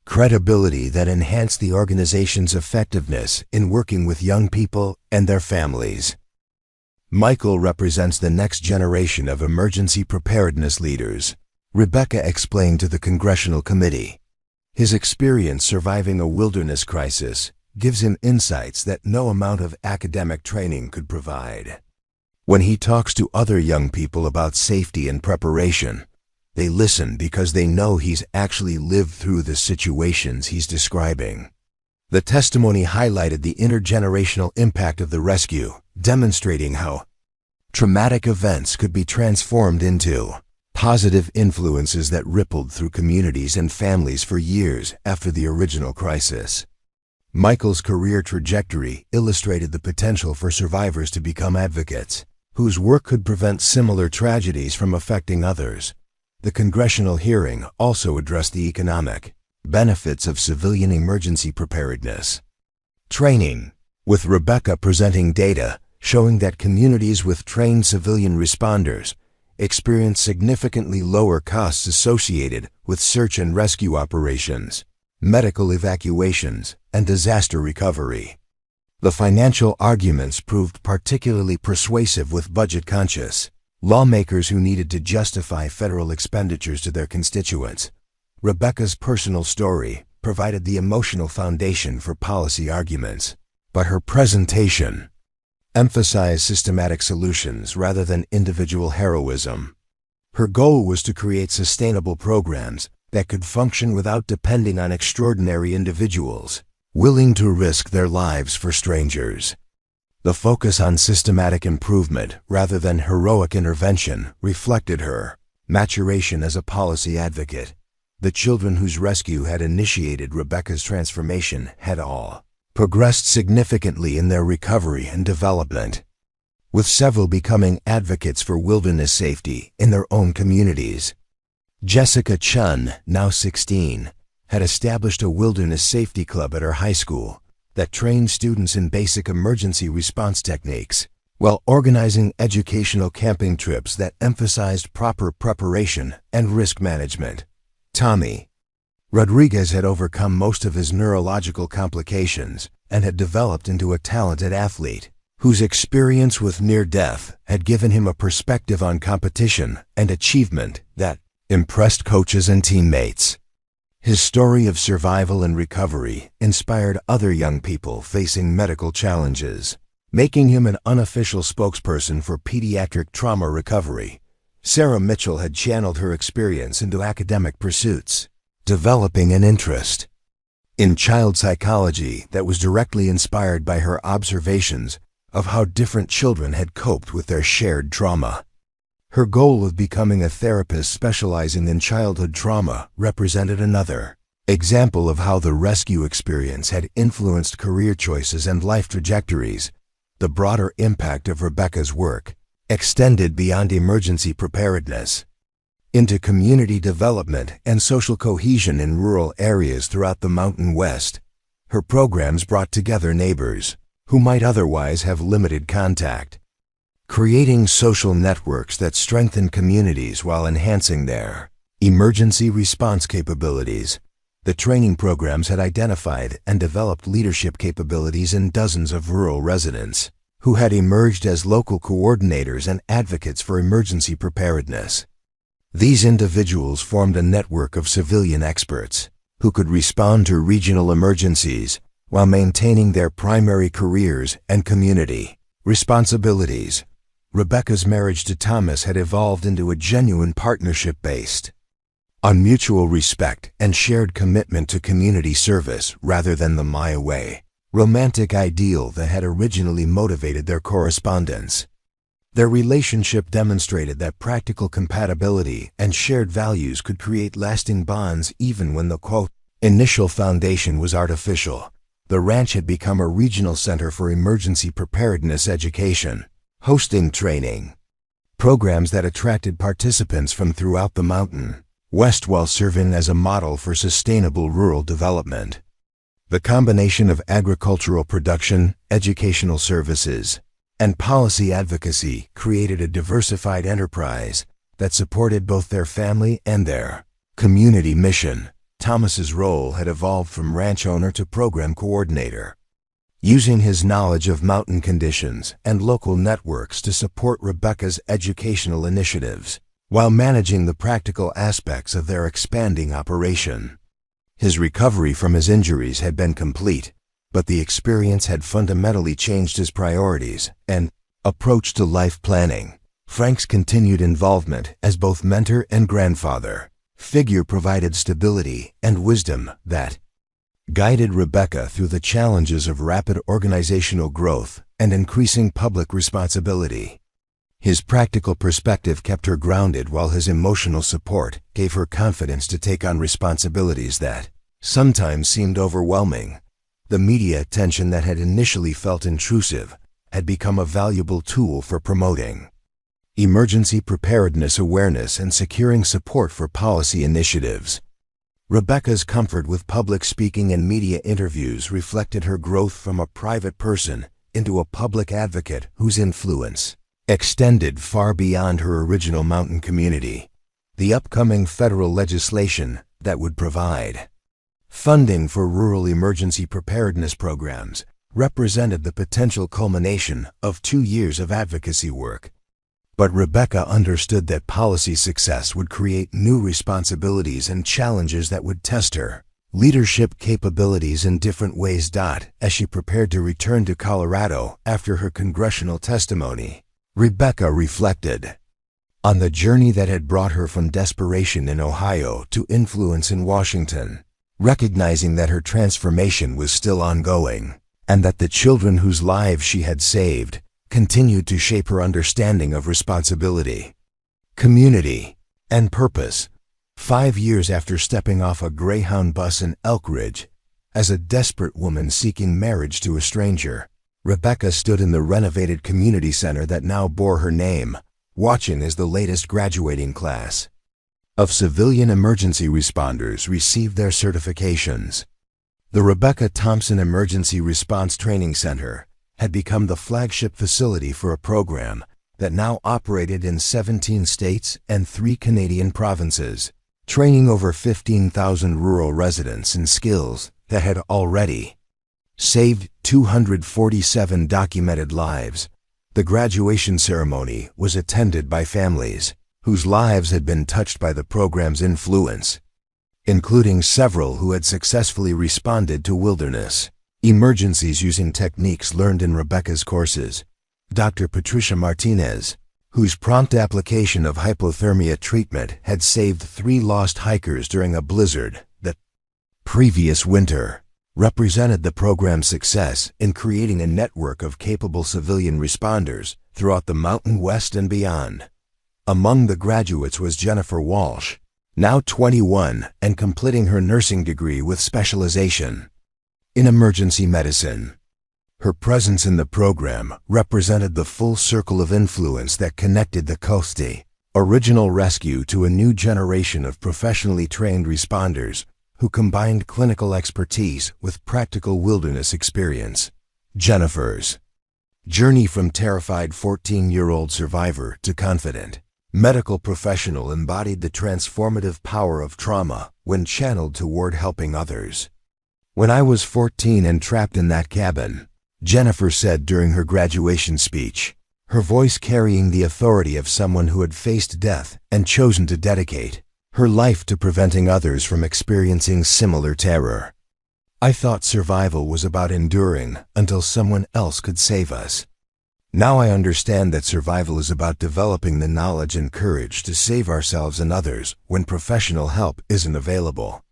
credibility that enhanced the organization's effectiveness in working with young people and their families. Michael represents the next generation of emergency preparedness leaders, Rebecca explained to the Congressional Committee. His experience surviving a wilderness crisis gives him insights that no amount of academic training could provide. When he talks to other young people about safety and preparation, they listen because they know he's actually lived through the situations he's describing. The testimony highlighted the intergenerational impact of the rescue, demonstrating how traumatic events could be transformed into positive influences that rippled through communities and families for years after the original crisis. Michael's career trajectory illustrated the potential for survivors to become advocates, whose work could prevent similar tragedies from affecting others. The congressional hearing also addressed the economic benefits of civilian emergency preparedness training, with Rebecca presenting data showing that communities with trained civilian responders experience significantly lower costs associated with search and rescue operations, medical evacuations, and disaster recovery. The financial arguments proved particularly persuasive with budget-conscious lawmakers who needed to justify federal expenditures to their constituents. Rebecca's personal story provided the emotional foundation for policy arguments, but her presentation emphasized systematic solutions rather than individual heroism. Her goal was to create sustainable programs that could function without depending on extraordinary individuals, willing to risk their lives for strangers. The focus on systematic improvement rather than heroic intervention reflected her maturation as a policy advocate. The children whose rescue had initiated Rebecca's transformation had all progressed significantly in their recovery and development, with several becoming advocates for wilderness safety in their own communities. Jessica Chun, now 16, had established a wilderness safety club at her high school that trained students in basic emergency response techniques, while organizing educational camping trips that emphasized proper preparation and risk management. Tommy Rodriguez had overcome most of his neurological complications and had developed into a talented athlete, whose experience with near death had given him a perspective on competition and achievement that impressed coaches and teammates. His story of survival and recovery inspired other young people facing medical challenges, making him an unofficial spokesperson for pediatric trauma recovery. Sarah Mitchell had channeled her experience into academic pursuits, developing an interest in child psychology that was directly inspired by her observations of how different children had coped with their shared trauma. Her goal of becoming a therapist specializing in childhood trauma represented another example of how the rescue experience had influenced career choices and life trajectories. The broader impact of Rebecca's work extended beyond emergency preparedness into community development and social cohesion in rural areas throughout the Mountain West. Her programs brought together neighbors who might otherwise have limited contact, creating social networks that strengthen communities while enhancing their emergency response capabilities. The training programs had identified and developed leadership capabilities in dozens of rural residents who had emerged as local coordinators and advocates for emergency preparedness. These individuals formed a network of civilian experts who could respond to regional emergencies while maintaining their primary careers and community responsibilities. Rebecca's marriage to Thomas had evolved into a genuine partnership based on mutual respect and shared commitment to community service rather than the my way romantic ideal that had originally motivated their correspondence. Their relationship demonstrated that practical compatibility and shared values could create lasting bonds even when the quote, initial foundation was artificial. The ranch had become a regional center for emergency preparedness education, hosting training programs that attracted participants from throughout the Mountain West while serving as a model for sustainable rural development. The combination of agricultural production, educational services, and policy advocacy created a diversified enterprise that supported both their family and their community mission. Thomas's role had evolved from ranch owner to program coordinator, using his knowledge of mountain conditions and local networks to support Rebecca's educational initiatives, while managing the practical aspects of their expanding operation. His recovery from his injuries had been complete, but the experience had fundamentally changed his priorities and approach to life planning. Frank's continued involvement as both mentor and grandfather figure provided stability and wisdom that guided Rebecca through the challenges of rapid organizational growth and increasing public responsibility. His practical perspective kept her grounded while his emotional support gave her confidence to take on responsibilities that sometimes seemed overwhelming. The media attention that had initially felt intrusive had become a valuable tool for promoting emergency preparedness awareness and securing support for policy initiatives. Rebecca's comfort with public speaking and media interviews reflected her growth from a private person into a public advocate whose influence extended far beyond her original mountain community. The upcoming federal legislation that would provide funding for rural emergency preparedness programs represented the potential culmination of 2 years of advocacy work. But Rebecca understood that policy success would create new responsibilities and challenges that would test her leadership capabilities in different ways. As she prepared to return to Colorado after her congressional testimony, Rebecca reflected on the journey that had brought her from desperation in Ohio to influence in Washington, recognizing that her transformation was still ongoing, and that the children whose lives she had saved continued to shape her understanding of responsibility, community, and purpose. 5 years after stepping off a Greyhound bus in Elk Ridge, as a desperate woman seeking marriage to a stranger, Rebecca stood in the renovated community center that now bore her name, watching as the latest graduating class of civilian emergency responders received their certifications. The Rebecca Thompson Emergency Response Training Center had become the flagship facility for a program that now operated in 17 states and 3 Canadian provinces, training over 15,000 rural residents in skills that had already saved 247 documented lives. The graduation ceremony was attended by families whose lives had been touched by the program's influence, including several who had successfully responded to wilderness emergencies using techniques learned in Rebecca's courses. Dr. Patricia Martinez, whose prompt application of hypothermia treatment had saved 3 lost hikers during a blizzard the previous winter, represented the program's success in creating a network of capable civilian responders throughout the Mountain West and beyond. Among the graduates was Jennifer Walsh, now 21 and completing her nursing degree with specialization in emergency medicine. Her presence in the program represented the full circle of influence that connected the Coastie Original Rescue to a new generation of professionally trained responders who combined clinical expertise with practical wilderness experience. Jennifer's journey from terrified 14-year-old survivor to confident medical professional embodied the transformative power of trauma when channeled toward helping others. "When I was 14 and trapped in that cabin," Jennifer said during her graduation speech, her voice carrying the authority of someone who had faced death and chosen to dedicate her life to preventing others from experiencing similar terror. "I thought survival was about enduring until someone else could save us. Now I understand that survival is about developing the knowledge and courage to save ourselves and others when professional help isn't available."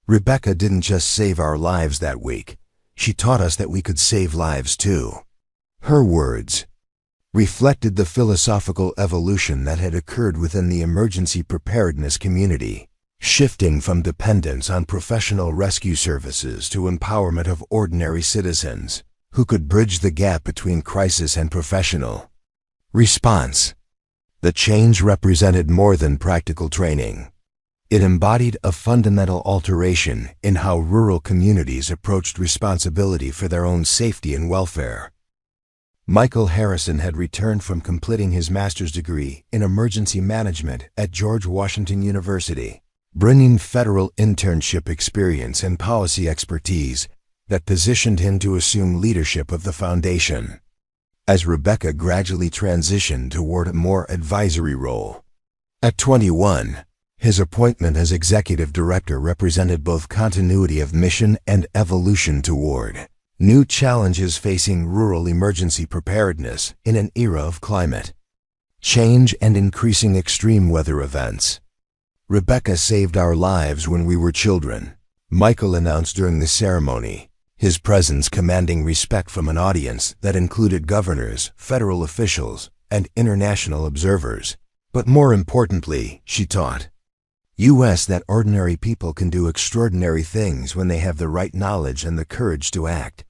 Rebecca didn't just save our lives that week. She taught us that we could save lives too. Her words reflected the philosophical evolution that had occurred within the emergency preparedness community, shifting from dependence on professional rescue services to empowerment of ordinary citizens who could bridge the gap between crisis and professional response. The change represented more than practical training. It embodied a fundamental alteration in how rural communities approached responsibility for their own safety and welfare. Michael Harrison had returned from completing his master's degree in emergency management at George Washington University, bringing federal internship experience and policy expertise that positioned him to assume leadership of the foundation. As Rebecca gradually transitioned toward a more advisory role. At 21, his appointment as executive director represented both continuity of mission and evolution toward new challenges facing rural emergency preparedness in an era of climate change and increasing extreme weather events. "Rebecca saved our lives when we were children," Michael announced during the ceremony, his presence commanding respect from an audience that included governors, federal officials, and international observers. "But more importantly," she taught us that ordinary people can do extraordinary things when they have the right knowledge and the courage to act.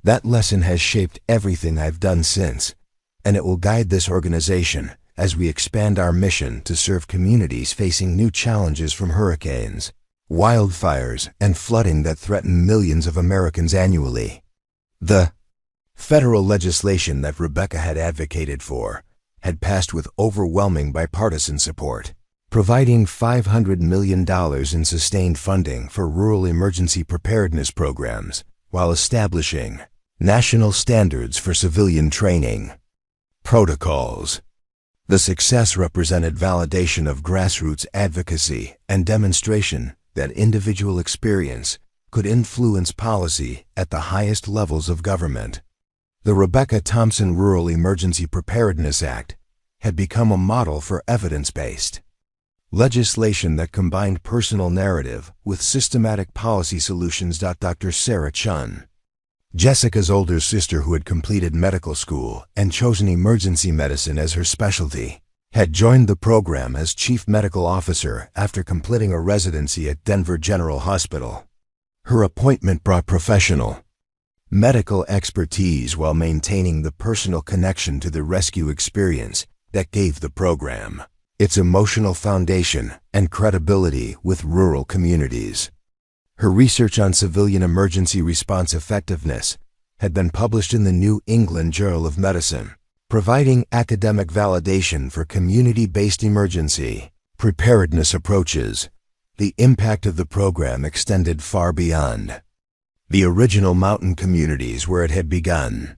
That lesson has shaped everything I've done since, and it will guide this organization as we expand our mission to serve communities facing new challenges from hurricanes, wildfires, and flooding that threaten millions of Americans annually. The federal legislation that Rebecca had advocated for had passed with overwhelming bipartisan support, providing $500 million in sustained funding for rural emergency preparedness programs while establishing national standards for civilian training protocols. The success represented validation of grassroots advocacy and demonstration that individual experience could influence policy at the highest levels of government. The Rebecca Thompson Rural Emergency Preparedness Act had become a model for evidence-based legislation that combined personal narrative with systematic policy solutions. Dr. Sarah Chun, Jessica's older sister who had completed medical school and chosen emergency medicine as her specialty, had joined the program as chief medical officer after completing a residency at Denver General Hospital. Her appointment brought professional medical expertise while maintaining the personal connection to the rescue experience that gave the program its emotional foundation and credibility with rural communities. Her research on civilian emergency response effectiveness had been published in the New England Journal of Medicine, providing academic validation for community-based emergency preparedness approaches. The impact of the program extended far beyond the original mountain communities where it had begun.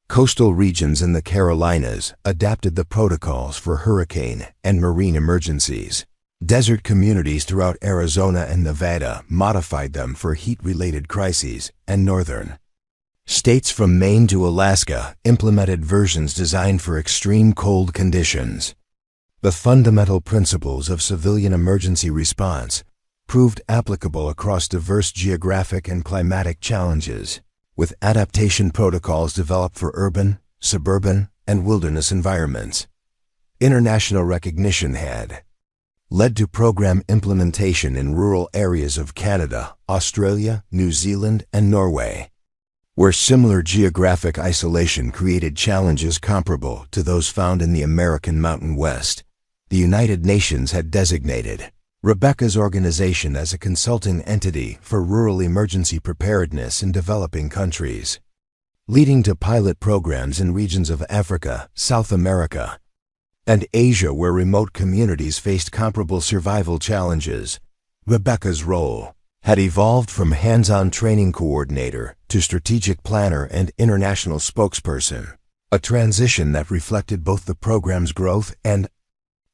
Coastal regions in the Carolinas adapted the protocols for hurricane and marine emergencies. Desert communities throughout Arizona and Nevada modified them for heat-related crises, and northern states from Maine to Alaska implemented versions designed for extreme cold conditions. The fundamental principles of civilian emergency response proved applicable across diverse geographic and climatic challenges, with adaptation protocols developed for urban, suburban, and wilderness environments. International recognition had led to program implementation in rural areas of Canada, Australia, New Zealand, and Norway, where similar geographic isolation created challenges comparable to those found in the American Mountain West. The United Nations had designated Rebecca's organization as a consulting entity for rural emergency preparedness in developing countries, leading to pilot programs in regions of Africa, South America, and Asia where remote communities faced comparable survival challenges. Rebecca's role had evolved from hands-on training coordinator to strategic planner and international spokesperson, a transition that reflected both the program's growth and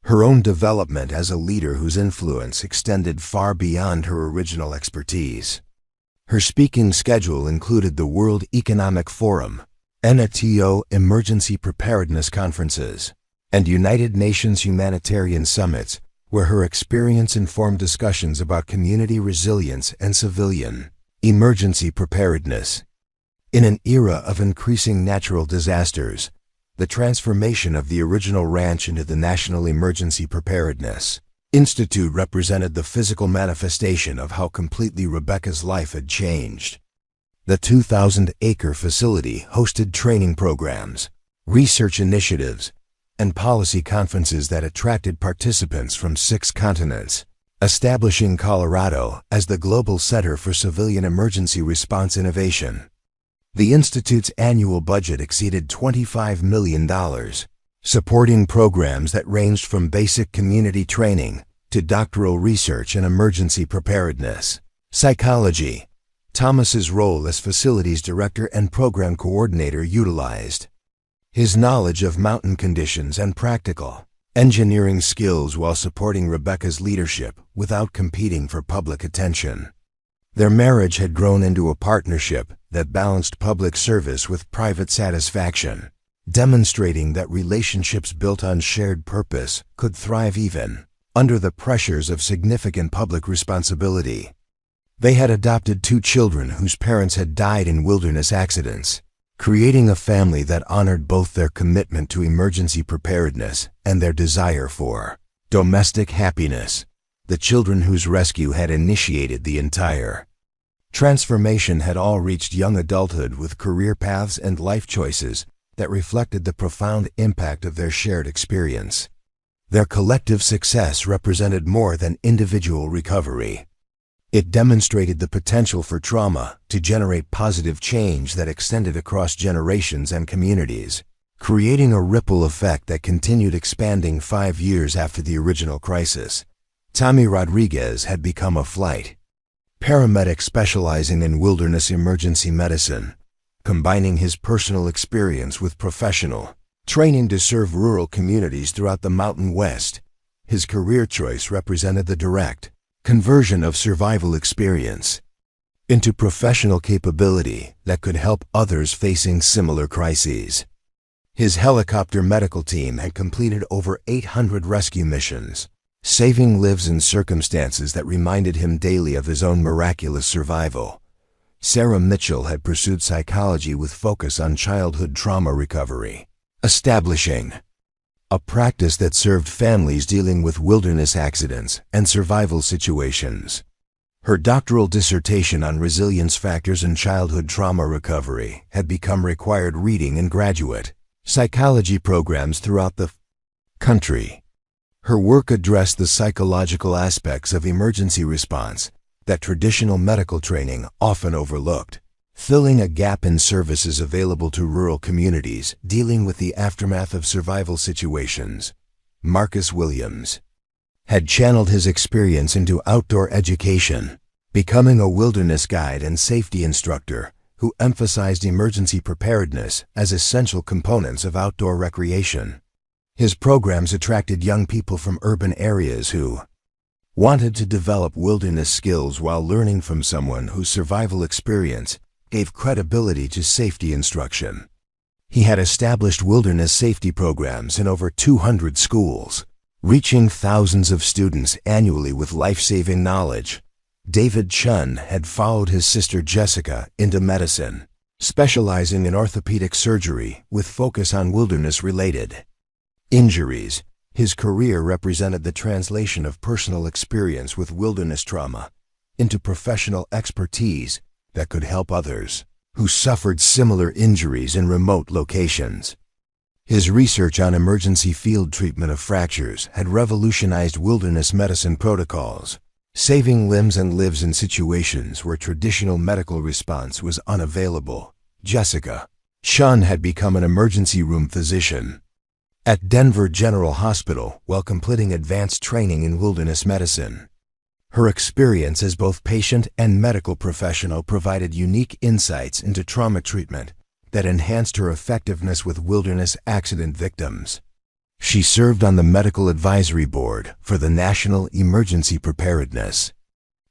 her own development as a leader whose influence extended far beyond her original expertise. Her speaking schedule included the World Economic Forum, NATO Emergency Preparedness Conferences, and United Nations humanitarian summits, where her experience informed discussions about community resilience and civilian emergency preparedness. In an era of increasing natural disasters, the transformation of the original ranch into the National Emergency Preparedness Institute represented the physical manifestation of how completely Rebecca's life had changed. The 2,000-acre facility hosted training programs, research initiatives, and policy conferences that attracted participants from 6 continents, establishing Colorado as the global center for civilian emergency response innovation. The Institute's annual budget exceeded $25 million, supporting programs that ranged from basic community training to doctoral research in emergency preparedness. Psychology. Thomas's role as facilities director and program coordinator utilized his knowledge of mountain conditions and practical engineering skills while supporting Rebecca's leadership without competing for public attention. Their marriage had grown into a partnership that balanced public service with private satisfaction, demonstrating that relationships built on shared purpose could thrive even under the pressures of significant public responsibility. They had adopted 2 children whose parents had died in wilderness accidents, creating a family that honored both their commitment to emergency preparedness and their desire for domestic happiness. The children whose rescue had initiated the entire transformation had all reached young adulthood with career paths and life choices that reflected the profound impact of their shared experience. Their collective success represented more than individual recovery. It demonstrated the potential for trauma to generate positive change that extended across generations and communities, creating a ripple effect that continued expanding 5 years after the original crisis. Tommy Rodriguez had become a flight paramedic specializing in wilderness emergency medicine, combining his personal experience with professional training to serve rural communities throughout the Mountain West. His career choice represented the direct conversion of survival experience into professional capability that could help others facing similar crises. His helicopter medical team had completed over 800 rescue missions, saving lives in circumstances that reminded him daily of his own miraculous survival. Sarah Mitchell had pursued psychology with focus on childhood trauma recovery, establishing a practice that served families dealing with wilderness accidents and survival situations. Her doctoral dissertation on resilience factors in childhood trauma recovery had become required reading in graduate psychology programs throughout the country. Her work addressed the psychological aspects of emergency response that traditional medical training often overlooked, filling a gap in services available to rural communities dealing with the aftermath of survival situations. Marcus Williams had channeled his experience into outdoor education, becoming a wilderness guide and safety instructor who emphasized emergency preparedness as essential components of outdoor recreation. His programs attracted young people from urban areas who wanted to develop wilderness skills while learning from someone whose survival experience gave credibility to safety instruction. He had established wilderness safety programs in over 200 schools, reaching thousands of students annually with life-saving knowledge. David Chun had followed his sister Jessica into medicine, specializing in orthopedic surgery with focus on wilderness-related injuries. His career represented the translation of personal experience with wilderness trauma into professional expertise that could help others who suffered similar injuries in remote locations. His research on emergency field treatment of fractures had revolutionized wilderness medicine protocols, saving limbs and lives in situations where traditional medical response was unavailable. Jessica Chun had become an emergency room physician at Denver General Hospital while completing advanced training in wilderness medicine. Her experience as both patient and medical professional provided unique insights into trauma treatment that enhanced her effectiveness with wilderness accident victims. She served on the Medical Advisory Board for the National Emergency Preparedness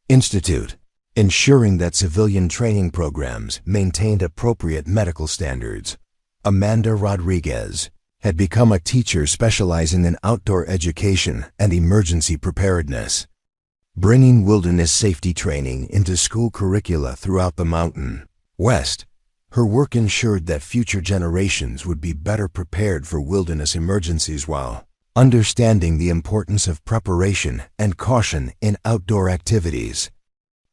Institute, ensuring that civilian training programs maintained appropriate medical standards. Amanda Rodriguez had become a teacher specializing in outdoor education and emergency preparedness, bringing wilderness safety training into school curricula throughout the Mountain West. Her work ensured that future generations would be better prepared for wilderness emergencies while understanding the importance of preparation and caution in outdoor activities.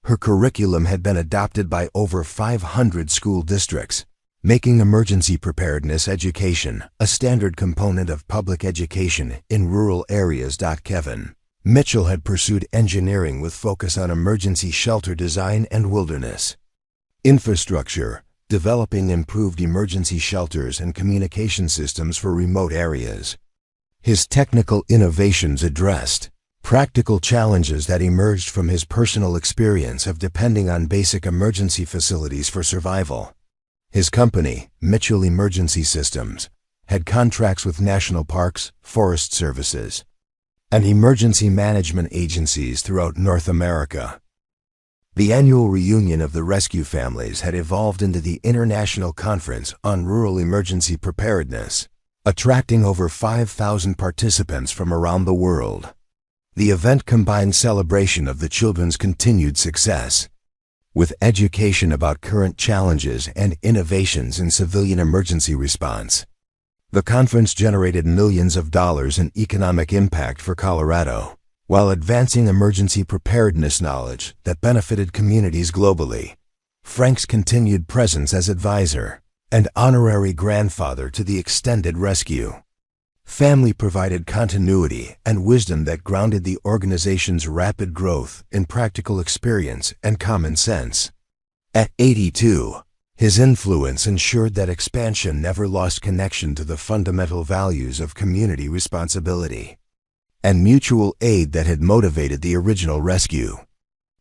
Her curriculum had been adopted by over 500 school districts, making emergency preparedness education a standard component of public education in rural areas. Kevin Mitchell had pursued engineering with focus on emergency shelter design and wilderness infrastructure, developing improved emergency shelters and communication systems for remote areas. His technical innovations addressed practical challenges that emerged from his personal experience of depending on basic emergency facilities for survival. His company, Mitchell Emergency Systems, had contracts with national parks, forest services, and emergency management agencies throughout North America. The annual reunion of the rescue families had evolved into the International Conference on Rural Emergency Preparedness, attracting over 5,000 participants from around the world. The event combined celebration of the children's continued success with education about current challenges and innovations in civilian emergency response. The conference generated millions of dollars in economic impact for Colorado, while advancing emergency preparedness knowledge that benefited communities globally. Frank's continued presence as advisor and honorary grandfather to the extended rescue family provided continuity and wisdom that grounded the organization's rapid growth in practical experience and common sense. At 82, his influence ensured that expansion never lost connection to the fundamental values of community responsibility and mutual aid that had motivated the original rescue.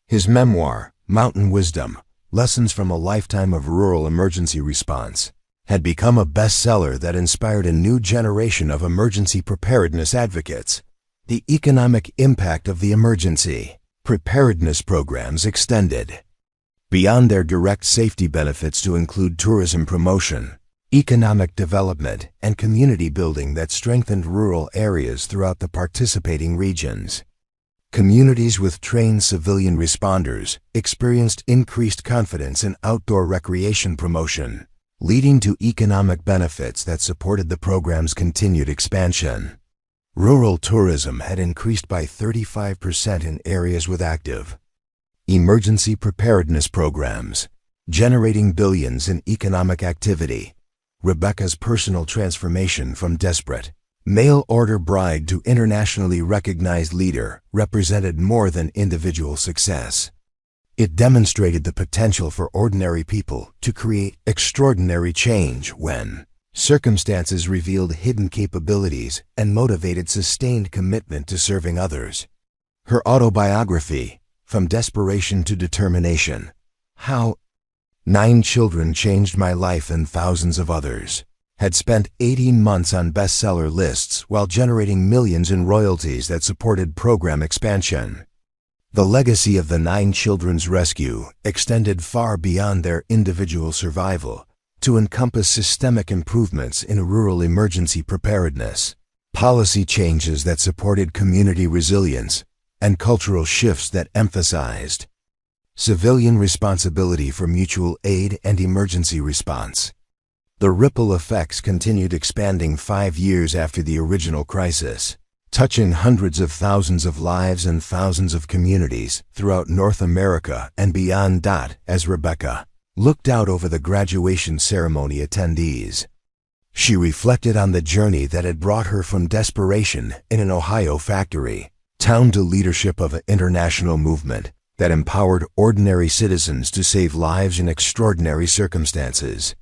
His memoir, Mountain Wisdom: Lessons from a Lifetime of Rural Emergency Response, had become a bestseller that inspired a new generation of emergency preparedness advocates. The economic impact of the emergency preparedness programs extended beyond their direct safety benefits to include tourism promotion, economic development, and community building that strengthened rural areas throughout the participating regions. Communities with trained civilian responders experienced increased confidence in outdoor recreation promotion, leading to economic benefits that supported the program's continued expansion. Rural tourism had increased by 35% in areas with active emergency preparedness programs, generating billions in economic activity. Rebecca's personal transformation from desperate mail-order bride to internationally recognized leader represented more than individual success. It demonstrated the potential for ordinary people to create extraordinary change when circumstances revealed hidden capabilities and motivated sustained commitment to serving others. Her autobiography, From Desperation to Determination: How 9 Children Changed My Life and Thousands of Others, had spent 18 months on bestseller lists while generating millions in royalties that supported program expansion. The legacy of the 9 children's rescue extended far beyond their individual survival to encompass systemic improvements in rural emergency preparedness, policy changes that supported community resilience, and cultural shifts that emphasized civilian responsibility for mutual aid and emergency response. The ripple effects continued expanding 5 years after the original crisis, touching hundreds of thousands of lives and thousands of communities throughout North America and beyond. As Rebecca looked out over the graduation ceremony attendees, she reflected on the journey that had brought her from desperation in an Ohio factory town to leadership of an international movement that empowered ordinary citizens to save lives in extraordinary circumstances.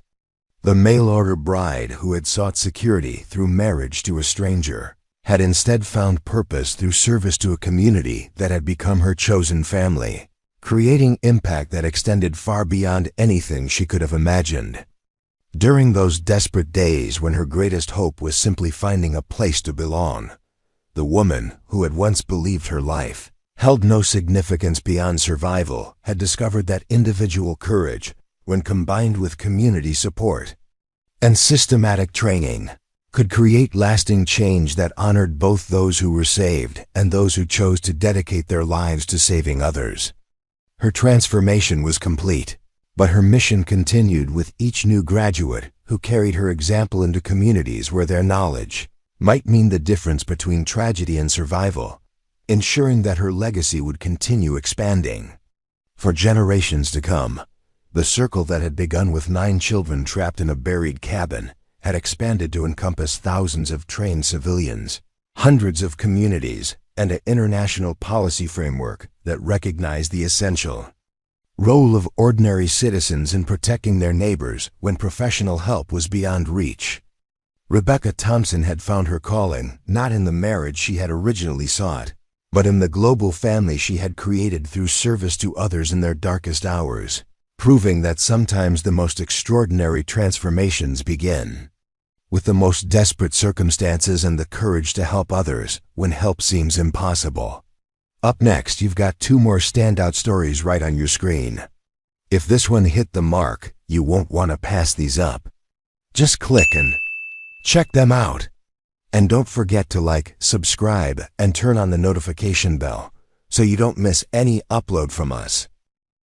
The mail-order bride who had sought security through marriage to a stranger had instead found purpose through service to a community that had become her chosen family, creating impact that extended far beyond anything she could have imagined. During those desperate days when her greatest hope was simply finding a place to belong, the woman who had once believed her life held no significance beyond survival had discovered that individual courage, when combined with community support and systematic training, could create lasting change that honored both those who were saved and those who chose to dedicate their lives to saving others. Her transformation was complete, but her mission continued with each new graduate who carried her example into communities where their knowledge might mean the difference between tragedy and survival, ensuring that her legacy would continue expanding. For generations to come, the circle that had begun with 9 children trapped in a buried cabin had expanded to encompass thousands of trained civilians, hundreds of communities, and an international policy framework that recognized the essential role of ordinary citizens in protecting their neighbors when professional help was beyond reach. Rebecca Thompson had found her calling not in the marriage she had originally sought, but in the global family she had created through service to others in their darkest hours, proving that sometimes the most extraordinary transformations begin with the most desperate circumstances and the courage to help others when help seems impossible. Up next, you've got 2 more standout stories right on your screen. If this one hit the mark, you won't want to pass these up. Just click and check them out. And don't forget to like, subscribe, and turn on the notification bell so you don't miss any upload from us.